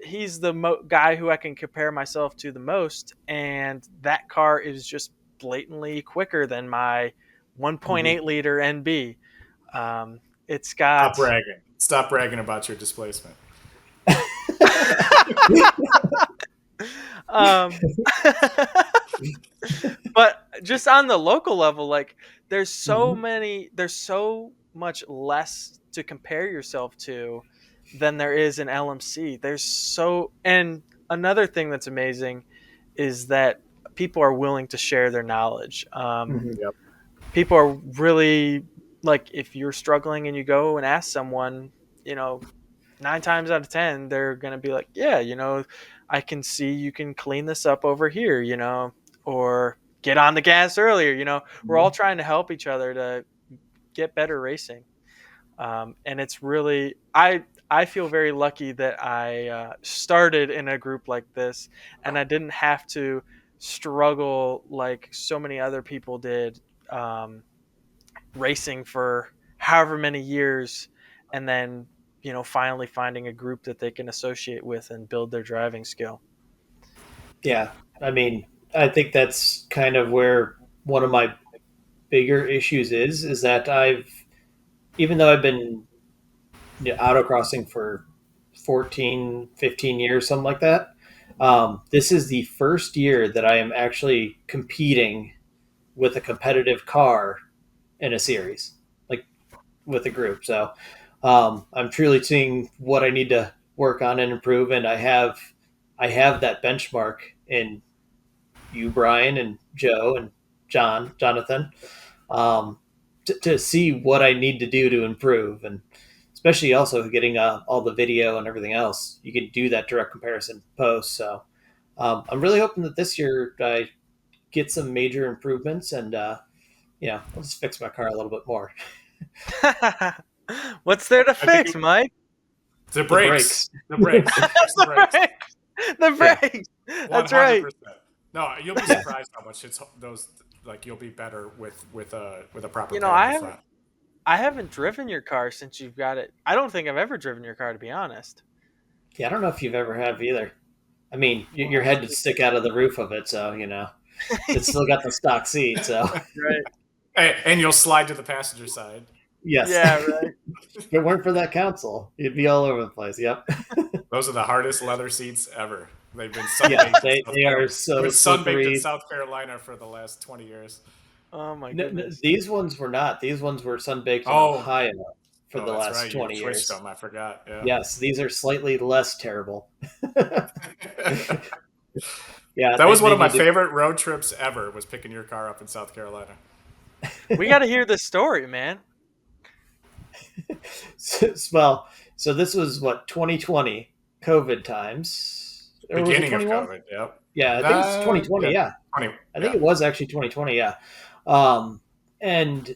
he's the guy who I can compare myself to the most, and that car is just blatantly quicker than my Hmm. 1.8 liter NB. It's Stop got bragging. Stop bragging about your displacement. um, but just on the local level, like Hmm. there's so much less to compare yourself to than there is in LMC. And another thing that's amazing is that people are willing to share their knowledge. Hmm. Yep. People are really like, if you're struggling and you go and ask someone, you know, 9 times out of 10, they're going to be like, yeah, I can see you can clean this up over here, or get on the gas earlier. We're all trying to help each other to get better racing. And it's really, I feel very lucky that I started in a group like this, and I didn't have to struggle like so many other people did, racing for however many years, and then finally finding a group that they can associate with and build their driving skill. Yeah, I mean, I think that's kind of where one of my bigger issues is that even though I've been autocrossing for 14, 15 years, something like that. This is the first year that I am actually competing with a competitive car in a series, like with a group. So I'm truly seeing what I need to work on and improve, and I have that benchmark in you, Brian, and Joe, and Jonathan, um, to see what I need to do to improve, and especially also getting all the video and everything else. You can do that direct comparison post. So I'm really hoping that this year I get some major improvements and I'll just fix my car a little bit more. What's there to I think fix, Mike? the The brakes. brakes. The brakes. Fix the the brakes. brakes. The Yeah. brakes. One That's hundred right. percent. No, you'll be Yeah. surprised how much it's those. Like you'll be better with a proper You know, pair in I the haven't front. I haven't driven your car since you've got it. I don't think I've ever driven your car, to be honest. Yeah. I don't know if you've ever have either. I mean, your Wow. head would stick out of the roof of it, so it's still got the stock seat. So Right. And you'll slide to the passenger side. yes, Yeah. Right. if it weren't for that console, you'd be all over the place. Yep. Those are the hardest leather seats ever. They've been Yeah, sunbaked in they are They've been so sunbaked in slippery. South Carolina for the last 20 years. Oh my No, no, goodness. these ones were not. These ones were sunbaked in Oh, Ohio for oh, the that's last right. You 20 switched years. them. I forgot. Yeah. Yes, these are slightly less terrible. Yeah, That was one they of my need to. favorite road trips ever. Was picking your car up in South Carolina. We got to hear this story, man. Well, so this was what 2020 COVID times, or was it Beginning of 21? COVID. Yep. Yeah, I think it's Yeah. 2020. Yeah, 20. I think Yeah. it was actually 2020. Yeah, and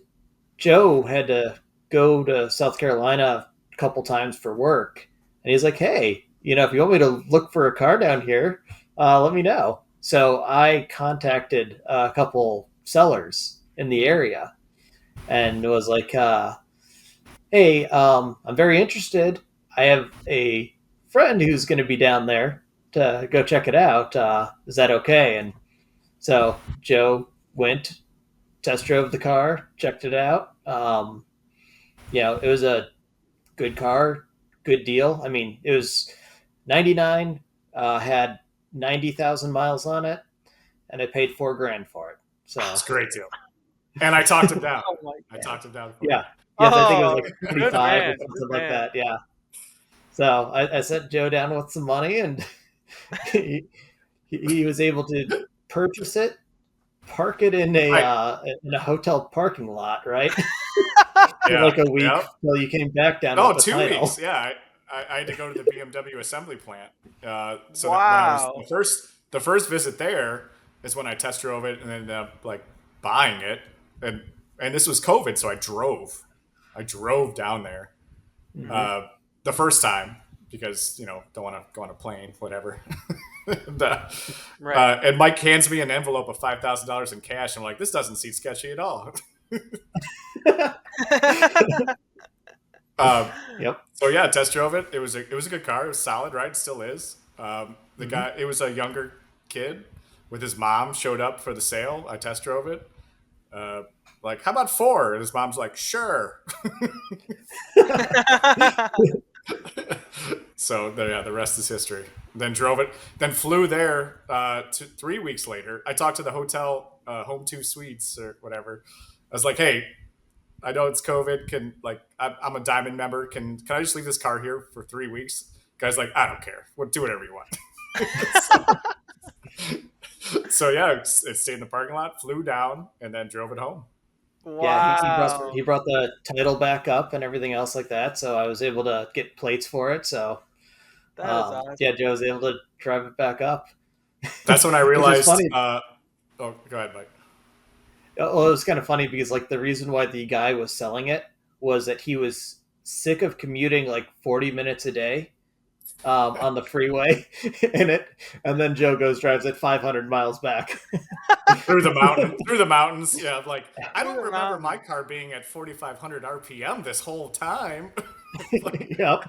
Joe had to go to South Carolina a couple times for work, and he's like, "Hey, if you want me to look for a car down here, let me know." So I contacted a couple sellers in the area and was like, "Hey, I'm very interested. I have a friend who's going to be down there to go check it out. Is that okay?" And so Joe went, test drove the car, checked it out. It was a good car, good deal. I mean, it was 99, had 90,000 miles on it, and I paid 4 grand for it. It's So a great deal. And I talked him down. Oh my I god. talked him down for you. yeah, yes, I think it was Oh, like good 45 or man. Good something like man. that. Yeah. So I sent Joe down with some money, and he, he was able to purchase it, park it Right. in a hotel parking lot, right? For Yeah. like a week Yep. till you came back down No, with the 2 weeks. title. Yeah. I had to go to the BMW assembly plant. So that when I was Wow. the first visit there is when I test drove it and ended up like buying it. And this was COVID, so I drove. I drove down there Hmm. uh, the first time because don't want to go on a plane, whatever. and, Right. and Mike hands me an envelope of $5,000 in cash. I'm like, this doesn't seem sketchy at all. um, Yep. So yeah, test drove it. It was a good car. It was solid, right? It still is. The Hmm. guy, it was a younger kid with his mom showed up for the sale. I test drove it. Uh, like, how about four? And his mom's like, sure. So yeah, the rest is history. Then drove it. Then flew there 3 weeks later. I talked to the hotel, Home Two Suites or whatever. I was like, hey, I know it's COVID. I'm a Diamond member. Can I just leave this car here for 3 weeks? Guy's like, I don't care. Do whatever you want. so yeah, it stayed in the parking lot, flew down, and then drove it home. Yeah, Wow. he brought the title back up and everything else like that, so I was able to get plates for it. So That is yeah, awesome. Joe was able to drive it back up, That's when I which was realized. funny. Oh, go ahead, Mike. Well, it was kind of funny because like the reason why the guy was selling it was that he was sick of commuting like 40 minutes a day on the freeway, and then Joe goes drives it 500 miles back. Through the mountains. Yeah, like I Through don't the remember my mountains. car being at 4,500 RPM this whole time. Like, Yep,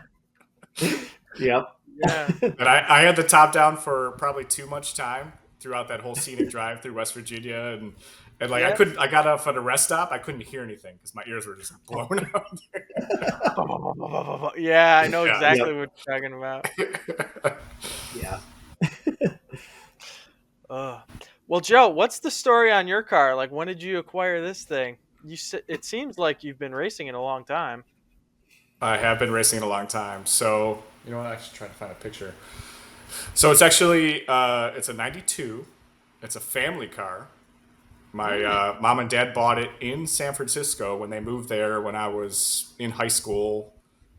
yep. Yeah. and I had the top down for probably too much time throughout that whole scenic drive through West Virginia, and like I Yep. couldn't. I got off at a rest stop. I couldn't hear anything because my ears were just blown out. Yeah, I know Yeah. Yep. exactly what you're talking about. Yeah. Ugh. Well, Joe, what's the story on your car? Like, when did you acquire this thing? It seems like you've been racing it a long time. I have been racing it a long time. So you know what? I should try to find a picture. So it's actually it's a '92. It's a family car. My Mm, mom and dad bought it in San Francisco when they moved there when I was in high school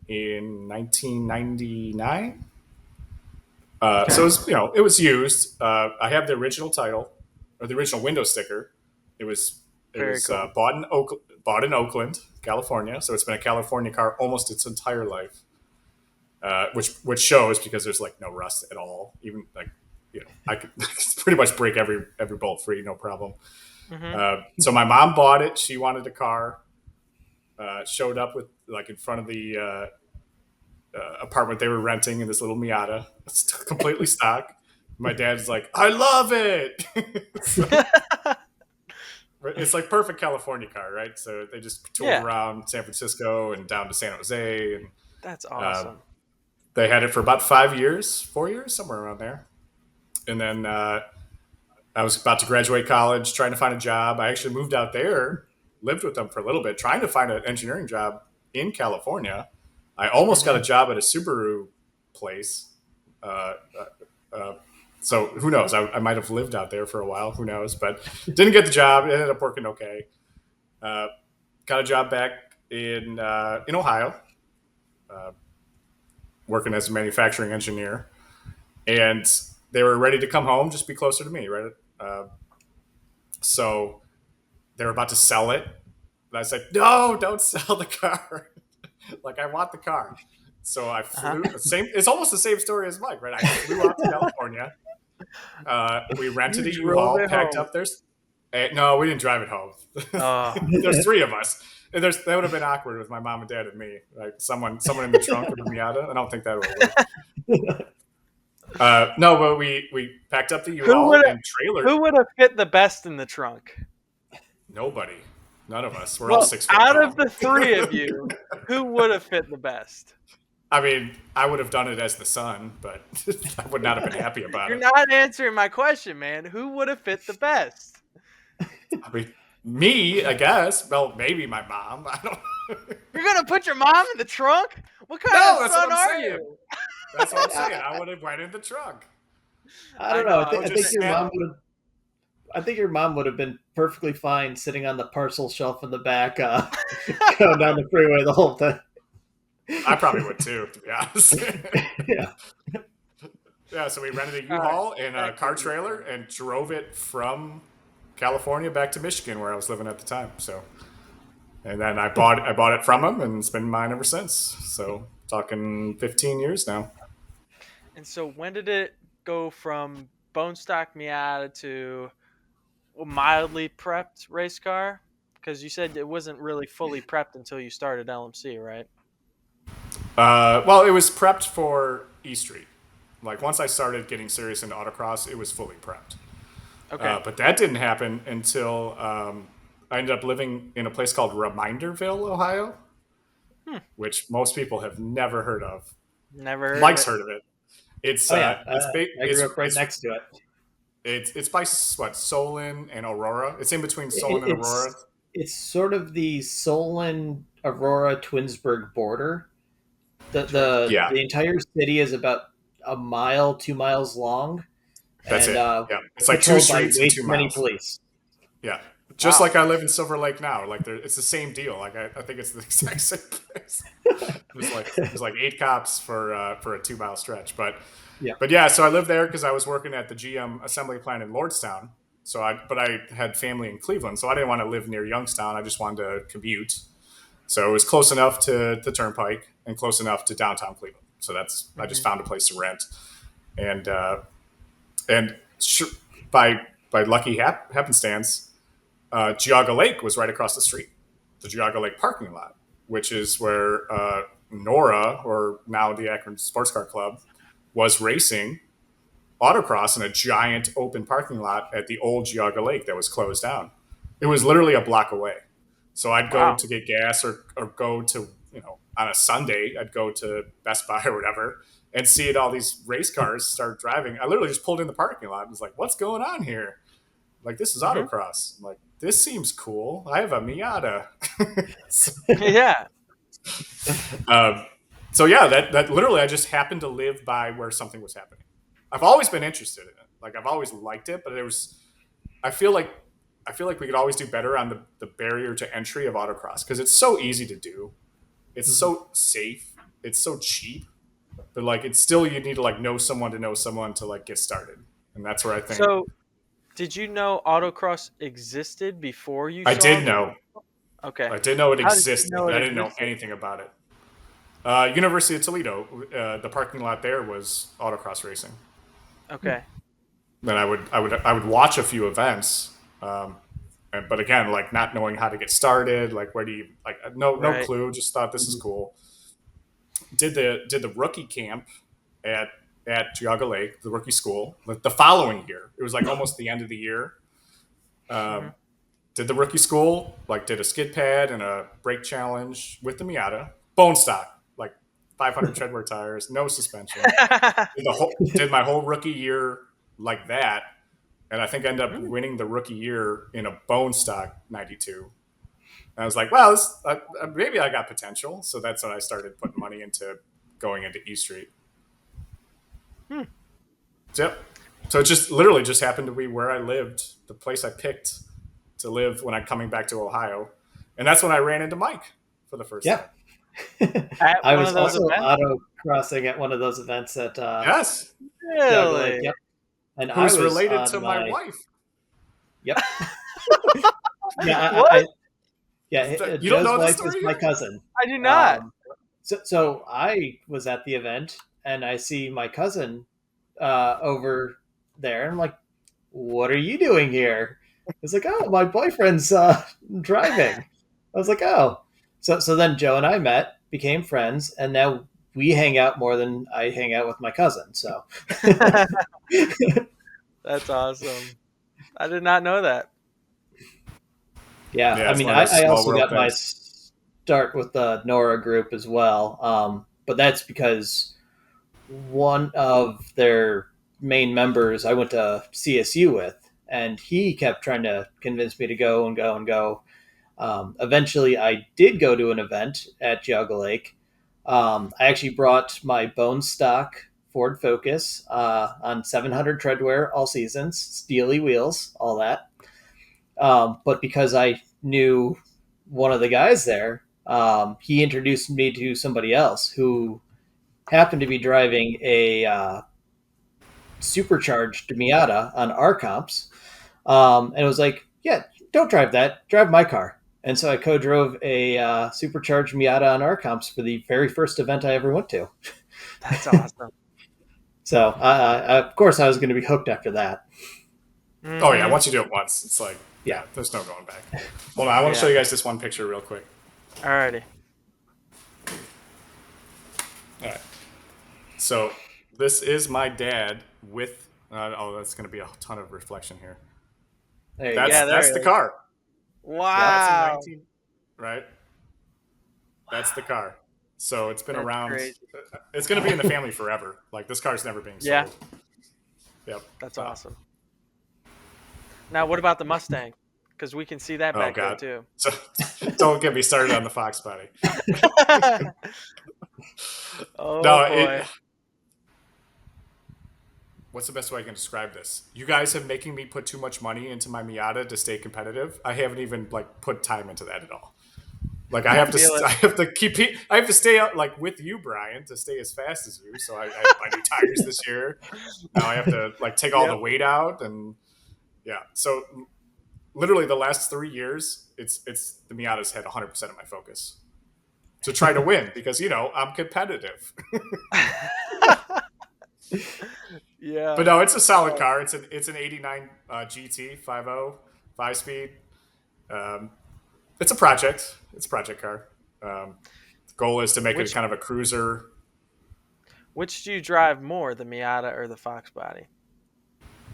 in 1999. So okay. it was used. I have the original title or the original window sticker. It was it Very was cool. bought in Oakland, California. So it's been a California car almost its entire life, which shows because there's like no rust at all. Even like I could pretty much break every bolt free, no problem. Hmm. So my mom bought it. She wanted a car. Showed up with like in front of the apartment they were renting in this little Miata. It's completely stock. My dad's like, I love it. So, it's like perfect California car, right? So they just toured Yeah, around San Francisco and down to San Jose, and that's uh, awesome. they had it for about 5 years, 4 years, somewhere around there. And then I was about to graduate college, trying to find a job. I actually moved out there, lived with them for a little bit, trying to find an engineering job in California. I almost got a Hmm. job at a Subaru place. Uh, uh, uh, so who knows? I might have lived out there for a while. Who knows? But didn't get the job. It ended up working okay. Uh, got a job back in Ohio, uh, working as a manufacturing engineer, and they were ready to come home, just be closer to me, right? So they were about to sell it, and I said, "No, don't sell the car. Like I want the car." So I Uh-huh. flew. Same. It's almost the same story as Mike, right? I flew out to California. We rented You a drove U-Haul, it packed home. up their. No, we didn't drive it home. Oh, There's three of us. And that would have been awkward with my mom and dad and me. Like someone in the trunk of a Miata. I don't think that would have worked. No, but we packed up the who U-Haul would and trailer. who would have fit the best in the trunk? Nobody, none of us. We're all Well, 6 foot out of tall. the three of you, who would have fit the best? I mean, I would have done it as the son, but I would not have been happy about You're it. not answering my question, man. Who would have fit the best? I mean, me, I guess. Well, maybe my mom. I don't. You're gonna put your mom in the trunk? What kind of No, that's what son I'm are saying. you? That's what I'm saying. I, I would have went in the trunk. I I don't know. know. I I would was I gonna think just your stand. mom would have. I think your mom would have been perfectly fine sitting on the parcel shelf in the back, going down the freeway the whole time. I probably would too, to be honest. Yeah. Yeah, so we rented a all right. U-Haul and a Back to car you, trailer Sam. and drove it from California back to Michigan, where I was living at the time. So, and then I bought it from him, and it's been mine ever since. So, talking 15 years now. And so, when did it go from bone stock Miata to a mildly prepped race car? Because you said it wasn't really fully prepped until you started LMC, right? Well, it was prepped for E Street. Like once I started getting serious into autocross, it was fully prepped. Okay. But that didn't happen until I ended up living in a place called Reminderville, Ohio, Hmm. which most people have never heard of. Never heard of Mike's it. heard of it. It's Oh yeah. it's big. I grew up right It's next to it. it's by what, Solon and Aurora. It's in between Solon and Aurora. It's sort of the Solon Aurora Twinsburg border. The the Yeah, the entire city is about a mile, 2 miles long, that's and it. Yeah, it's like two patrolled by streets and way two too many miles. police. Yeah, just Wow. like I live in Silver Lake now. Like it's the same deal. Like I think it's the exact same place. There's like 8 cops for a 2 mile stretch. But Yeah. but yeah, so I lived there because I was working at the GM assembly plant in Lordstown. But I had family in Cleveland, so I didn't want to live near Youngstown. I just wanted to commute. So it was close enough to the Turnpike and close enough to downtown Cleveland. So I just Hmm. found a place to rent, and and sh- by lucky happenstance, Geauga Lake was right across the street, the Geauga Lake parking lot, which is where Nora, or now the Akron Sports Car Club, was racing autocross in a giant open parking lot at the old Geauga Lake that was closed down. It was literally a block away. So I'd go Wow. to get gas or go to, on a Sunday, I'd go to Best Buy or whatever and see it, all these race cars start driving. I literally just pulled in the parking lot and was like, what's going on here? Like, this is Hmm. autocross. I'm like, this seems cool. I have a Miata. so, Yeah. um, so yeah, that literally, I just happened to live by where something was happening. I've always been interested in it. Like I've always liked it, but I feel like I feel like we could always do better on the barrier to entry of autocross because it's so easy to do. It's Mhm. so safe. It's so cheap. But like it's still, you need to like know someone to like get started. And that's where I think So, did you know autocross existed before you I saw did the? know. Okay. I did know it How did you existed, know but it I didn't know existed? anything about it. University of Toledo, the parking lot there was autocross racing. Okay. Then I would watch a few events, but again, like not knowing how to get started, like where do you like no Right. clue. Just thought this is Mhm. cool. Did the rookie camp at at Geauga Lake, the rookie school. The following year, it was like almost the end of the year. Hmm. Um, did the rookie school, like did a skid pad and a brake challenge with the Miata, bone stock, like 500 treadwear tires, no suspension. Did my whole rookie year like that, and I think I ended up Mm. winning the rookie year in a bone stock 92. And I was like, well, maybe I got potential. So that's when I started putting money into going into E Street. Hmm. Yep. So it just literally just happened to be where I lived, the place I picked to live when I'm coming back to Ohio. And that's when I ran into Mike for the first Yeah. time. At I one was of those also events? auto crossing at one of those events at Yes. Geauga Lake. Really? Yep. And I Who's was related on to my my wife. yep. Yeah, What? yeah. You don't Joe's know this wife is story my yet? cousin. I do not. Um, so I was at the event and I see my cousin over there, and I'm like, "What are you doing here?" It's like, "Oh, my boyfriend's driving." I was like, "Oh." So then Joe and I met, became friends, and now we hang out more than I hang out with my cousin. So That's awesome. I did not know that. yeah, Yeah, I it's mean, one of those I small also world got my things. start with the Nora group as well, but that's because one of their main members I went to CSU with, and he kept trying to convince me to go and go and go. Eventually, I did go to an event at Geauga Lake. I actually brought my bone stock Ford Focus on 700 treadwear all seasons, steely wheels, all that. But because I knew one of the guys there, he introduced me to somebody else who happened to be driving a supercharged Miata on our comps, and it was like, yeah, don't drive that, drive my car. And so I co-drove a supercharged Miata on our comps for the very first event I ever went to. That's awesome. So of course I was going to be hooked after that. Oh, yeah. Hmm. Once you do it once, it's like, Yeah. yeah, there's no going back. Hold on. I want to show Yeah. you guys this one picture real quick. Alrighty. All right. So this is my dad with. Oh, that's going to be a ton of reflection here. There you That's Yeah, go. there that's the it is. car. Yep. That's a Wow. 19, right? That's the Wow. car. So it's been That's around. crazy. It's going to be in the family forever. Like this car's never being Yeah, sold. Yep. that's awesome. Now, what about the Mustang? Because we can see that Oh back there God. too. So don't get me started on the Fox body. Oh No, it. boy. What's the best way I can describe this? You guys have making me put too much money into my Miata to stay competitive. I haven't even like put time into that at all. Like I I have to, feel it. I have to keep, I have to stay out like with you, Brian, to stay as fast as you. So I had to buy new tires this year. Now I have to like take all the Yep. weight out, and yeah. So literally the last 3 years, it's the Miata's had 100% of my focus to try to win because I'm competitive. But Yeah. no, it's a solid car. It's an '89 GT 50 5 speed. Um, it's a project. It's a project car. The goal is to make it Which kind of a cruiser. which do you drive more, the Miata or the Fox body?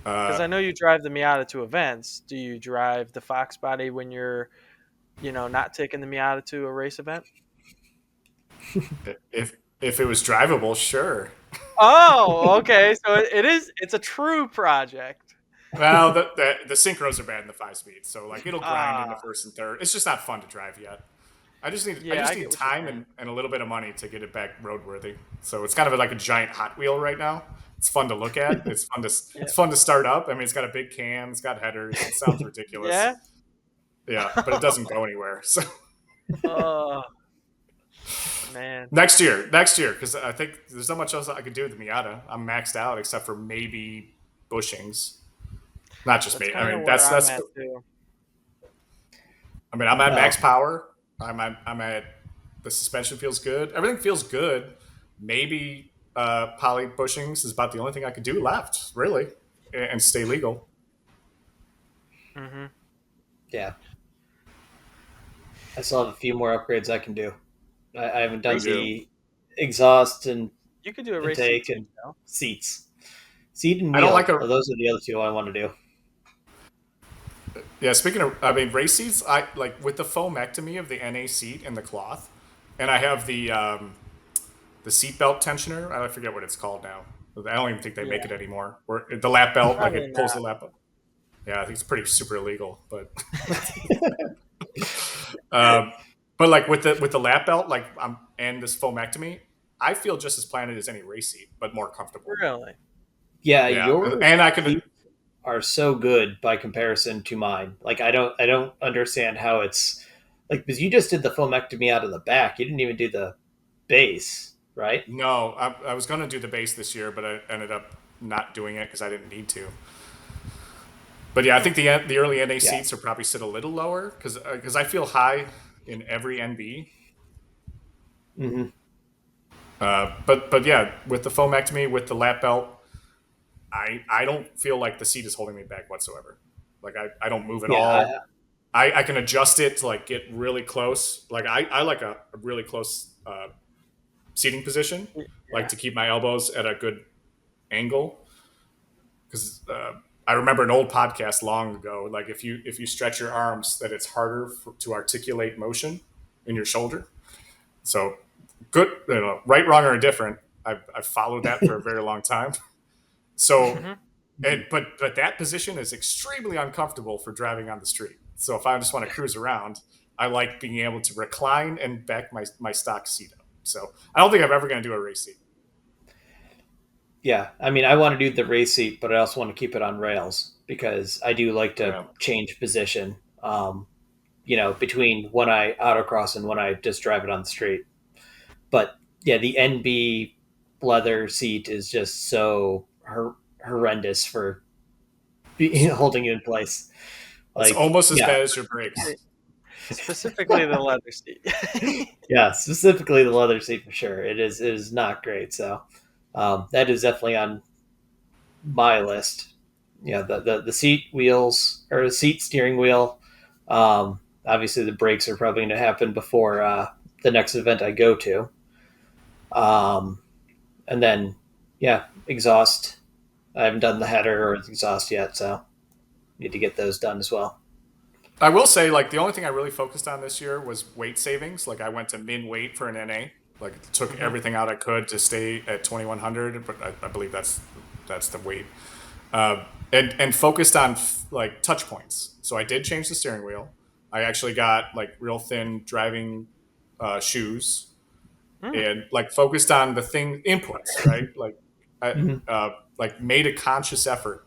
Because Uh, I know you drive the Miata to events. Do you drive the Fox body when you're, not taking the Miata to a race event? if it was drivable, sure. Oh, okay. So it is. It's a true project. Well, the synchros are bad in the 5 speed, so like it'll grind in the Ah, first and third. It's just not fun to drive yet. I yeah, just I need get what you're time saying. and a little bit of money to get it back roadworthy. So it's kind of like a giant Hot Wheel right now. It's fun to look at. Yeah. It's fun to start up. I mean, it's got a big cam. It's got headers. It sounds Yeah. ridiculous. Yeah, but it doesn't go anywhere. So Oh man. next year, because I think there's not much else I could do with the Miata. I'm maxed out except for maybe bushings. Not just That's me. I kind of mean, where I'm that's. at too. I mean, I'm at Well, max power. I'm at the suspension feels good. Everything feels good. Maybe poly bushings is about the only thing I could do left, really, and stay legal. Hmm. yeah, I still have a few more upgrades I can do. I haven't Me done too. the exhaust and You could do a race seat intake too, and Joe. seats. Seat and I don't like wheel. a Those are the other two I want to do. yeah. Speaking of, I mean, race seats. I like with the foamectomy of the NA seat and the cloth, and I have the seatbelt tensioner. I forget what it's called now. I don't even think they make it Yeah, anymore. Where the lap belt, like probably it pulls the not. lap up. Yeah, I think it's pretty super illegal, but um, but like with the lap belt, like and this foamectomy, I feel just as planted as any race seat, but more comfortable. Really? Yeah, Yeah, your and I can. seats are so good by comparison to mine. Like I don't understand how it's like because you just did the foamectomy out of the back. You didn't even do the base, right? No, I was going to do the base this year, but I ended up not doing it because I didn't need to. But yeah, I Hmm. think the early NA Yeah. seats are probably sit a little lower because I feel high in every NB. Hmm. But yeah, with the foamectomy, with the lap belt, I don't feel like the seat is holding me back whatsoever. Like I don't move at Yeah. all. I can adjust it to like get really close. Like I like a really close seating position, like Yeah. to keep my elbows at a good angle. Because I remember an old podcast long ago. Like if you stretch your arms, that it's harder to articulate motion in your shoulder. So good, right, wrong, or indifferent. I've followed that for a very long time. So, Hmm. but that position is extremely uncomfortable for driving on the street. So if I just want to cruise around, I like being able to recline and back my stock seat up. So I don't think I'm ever going to do a race seat. Yeah, I mean, I want to do the race seat, but I also want to keep it on rails because I do like to Yeah. change position. Between when I autocross and when I just drive it on the street. But yeah, the NB leather seat is just so horrendous for holding you in place. It's Like, almost as yeah, bad as your brakes. Specifically the leather seat. yeah, specifically the leather seat for sure. It is not great. So that is definitely on my list. Yeah, the seat wheels or the seat steering wheel. Obviously, the brakes are probably going to happen before the next event I go to. Um, and then, yeah, exhaust. I haven't done the header or the exhaust yet, so need to get those done as well. I will say, like, the only thing I really focused on this year was weight savings. Like, I went to min weight for an NA. Like, took Hmm. everything out I could to stay at 2100, but I believe that's the weight. And focused on like touch points. So I did change the steering wheel. I actually got like real thin driving shoes Hmm. and like focused on the thing inputs, right? Like, I Mhm. like made a conscious effort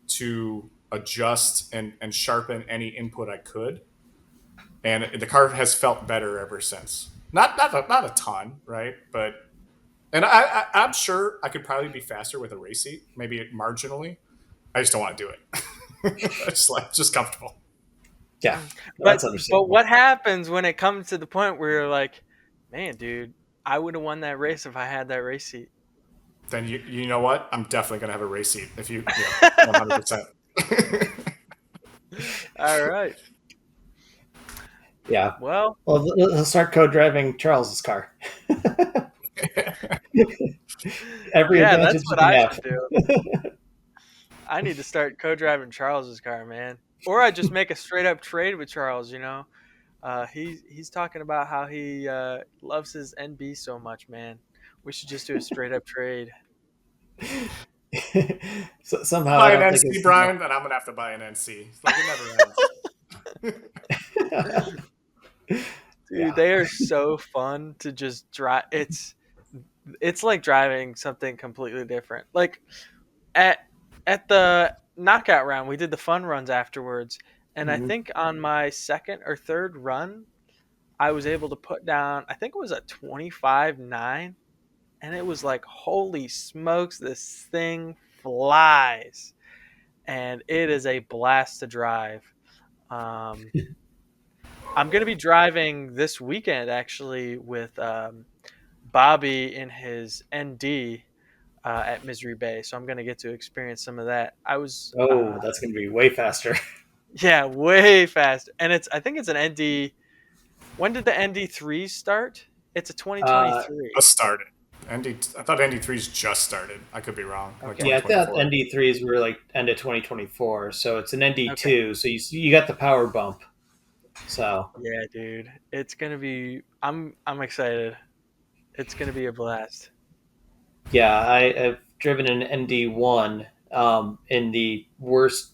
to adjust and sharpen any input I could, and the car has felt better ever since. Not a ton, right? But and I'm sure I could probably be faster with a race seat, maybe marginally. I just don't want to do it. It's like just comfortable. Yeah, Mm. that's But understandable. what happens when it comes to the point where you're like, man, dude, I would have won that race if I had that race seat. Then you know what? I'm definitely gonna have a race seat if you 100%. All right. Yeah. Well, Well, let's start co-driving Charles's car. Every yeah, that's advantage you what can I have. should do. I need to start co-driving Charles's car, man. Or I just make a straight up trade with Charles. He's talking about how he loves his NB so much, man. We should just do a straight up trade. So, somehow I Buy an don't think NC, it's gonna. Brian, then I'm gonna have to buy an NC. Like it never ends. Dude, Yeah. they are so fun to just drive. It's like driving something completely different. Like at at the knockout round, we did the fun runs afterwards, and I Mhm. think on my second or third run, I was able to put down. I think it was a 25.9, and it was like, holy smokes, this thing flies, and it is a blast to drive. Um, I'm gonna be driving this weekend actually with Bobby in his ND at Misery Bay, so I'm gonna get to experience some of that. Oh, that's going to be way faster. Yeah, way faster, and I think it's an ND. When did the ND3 start? It's a Uh, 2023. Just started. I thought ND3s just started. I could be wrong. Like Okay. Yeah, I thought 2024. ND3s were like end of 2024, so it's an Okay. ND2. So you got the power bump. So Yeah, dude. It's gonna be. I'm excited. It's gonna be a blast. yeah, I've driven an ND1 in the worst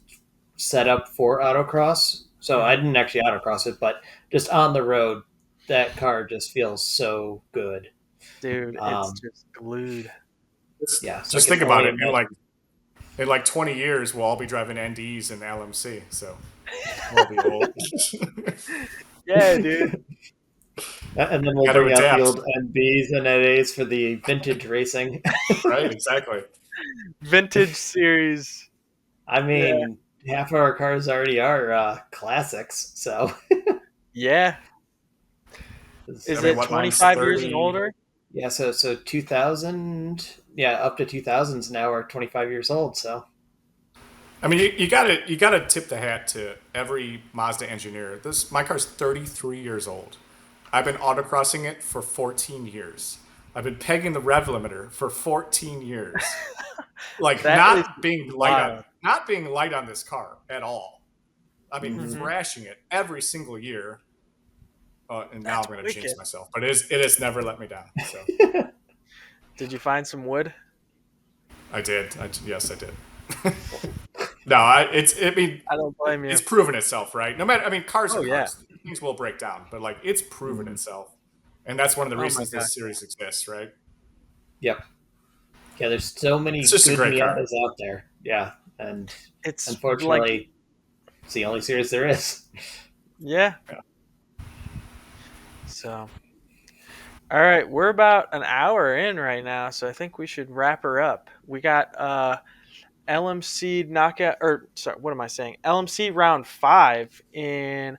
setup for autocross. So I Hmm. didn't actually autocross it, but just on the road, that car just feels so good. Dude, it's Um, just glued. yeah, so I Just can think about only it. imagine. In like 20 years, we'll all be driving NDs and LMC. So we'll all be old. Yeah, dude. And then we'll Got to bring out the adapt, old NBs and NAs for the vintage racing. right? Exactly. Vintage series. I Yeah. mean, half of our cars already are classics. So, Yeah. I Is mean, it what mine's 25 years and 30. older? yeah, so 2000, yeah, up to 2000s now are 25 years old. So, I mean, you gotta tip the hat to every Mazda engineer. This my car's 33 years old. I've been autocrossing it for 14 years. I've been pegging the rev limiter for 14 years. Like That is wild. not being light on this car at all. I mean, mhm. Hmm. thrashing it every single year. And now That's I'm going to jinx wicked. myself, but it has never let me down. So Did you find some wood? I did. Yes, I did. No, I mean, I don't blame it's you. proven itself, right? No matter, I mean, cars are Oh yeah. cars. Things will break down, but like it's proven Mhm. itself, and that's one of the Oh my reasons god. this series exists, right? Yep. Yeah, there's so It's many just a good great car. Miatas out there. Yeah, and It's like unfortunately, it's the only series there is. yeah. Yeah. So all right, we're about an hour in right now, so I think we should wrap her up. We got LMC knockout or sorry, what am I saying? LMC round 5 in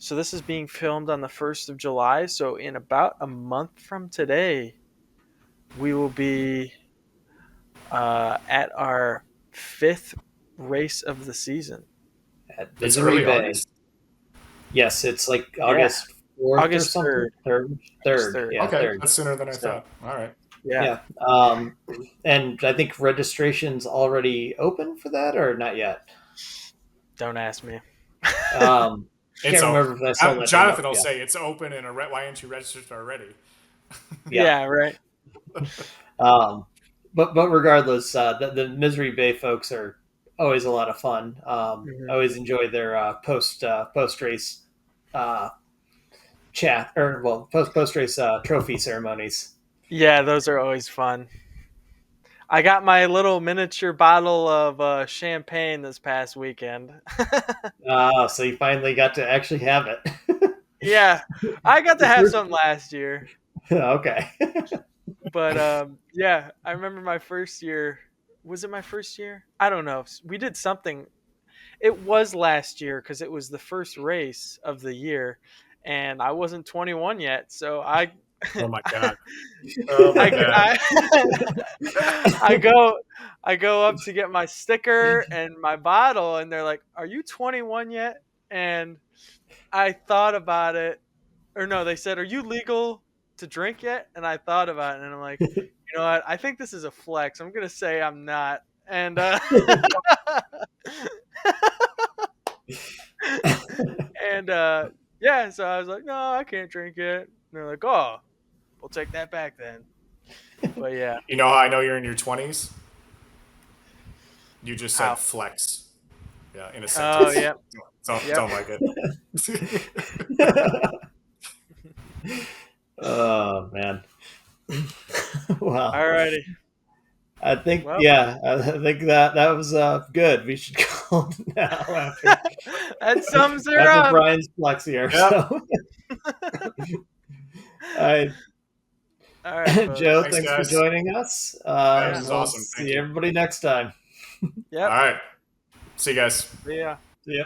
so this is being filmed on the 1st of July, so in about a month from today, we will be at our 5th race of the season. At It's Misery early Bay. August. Yes, it's like Yeah, August 4th or August something. 3rd. Third, August third, 3rd. yeah, Okay, third. that's sooner than I So, thought. All right. yeah. Yeah, and I think registration's already open for that or not yet. Don't ask me. It's Can't open. remember if I saw that thing Jonathan up will yet. say it's open, and why aren't you registered already? Yeah. Yeah, right. Um, but regardless, the Misery Bay folks are always a lot of fun. I Mhm. always enjoy their post race uh, chat or well post race trophy ceremonies. Yeah, those are always fun. I got my little miniature bottle of champagne this past weekend. So you finally got to actually have it. Yeah, I got to The have first- some last year, okay. but yeah, I remember my first year. Was it my first year? I don't know. We did something. It was last year because it was the first race of the year, and I wasn't 21 yet, so I Oh my god. Oh my god. I go I go up to get my sticker and my bottle and they're like, "Are you 21 yet?" And I thought about it. Or no, they said, "Are you legal to drink yet?" And I thought about it and I'm like, "You know what? I think this is a flex. I'm going to say I'm not." And and yeah, so I was like, "No, I can't drink it." And they're like, "Oh, we'll take that back then." But yeah, You know how I know you're in your 20s? You just said how? flex. Yeah, in a Oh, sentence. yeah. Yep. Don't like it. Oh man. Well, Alrighty. I think Well, I think that was good. We should call it now that sums her after up. Brian's flex here. Yep. So, all right, All right, Joe, folks. Thanks, thanks for guys. joining us. Yeah, this Yeah. is We'll awesome. Thank see you. everybody next time. All Yep. right. See you guys. Yeah. See ya.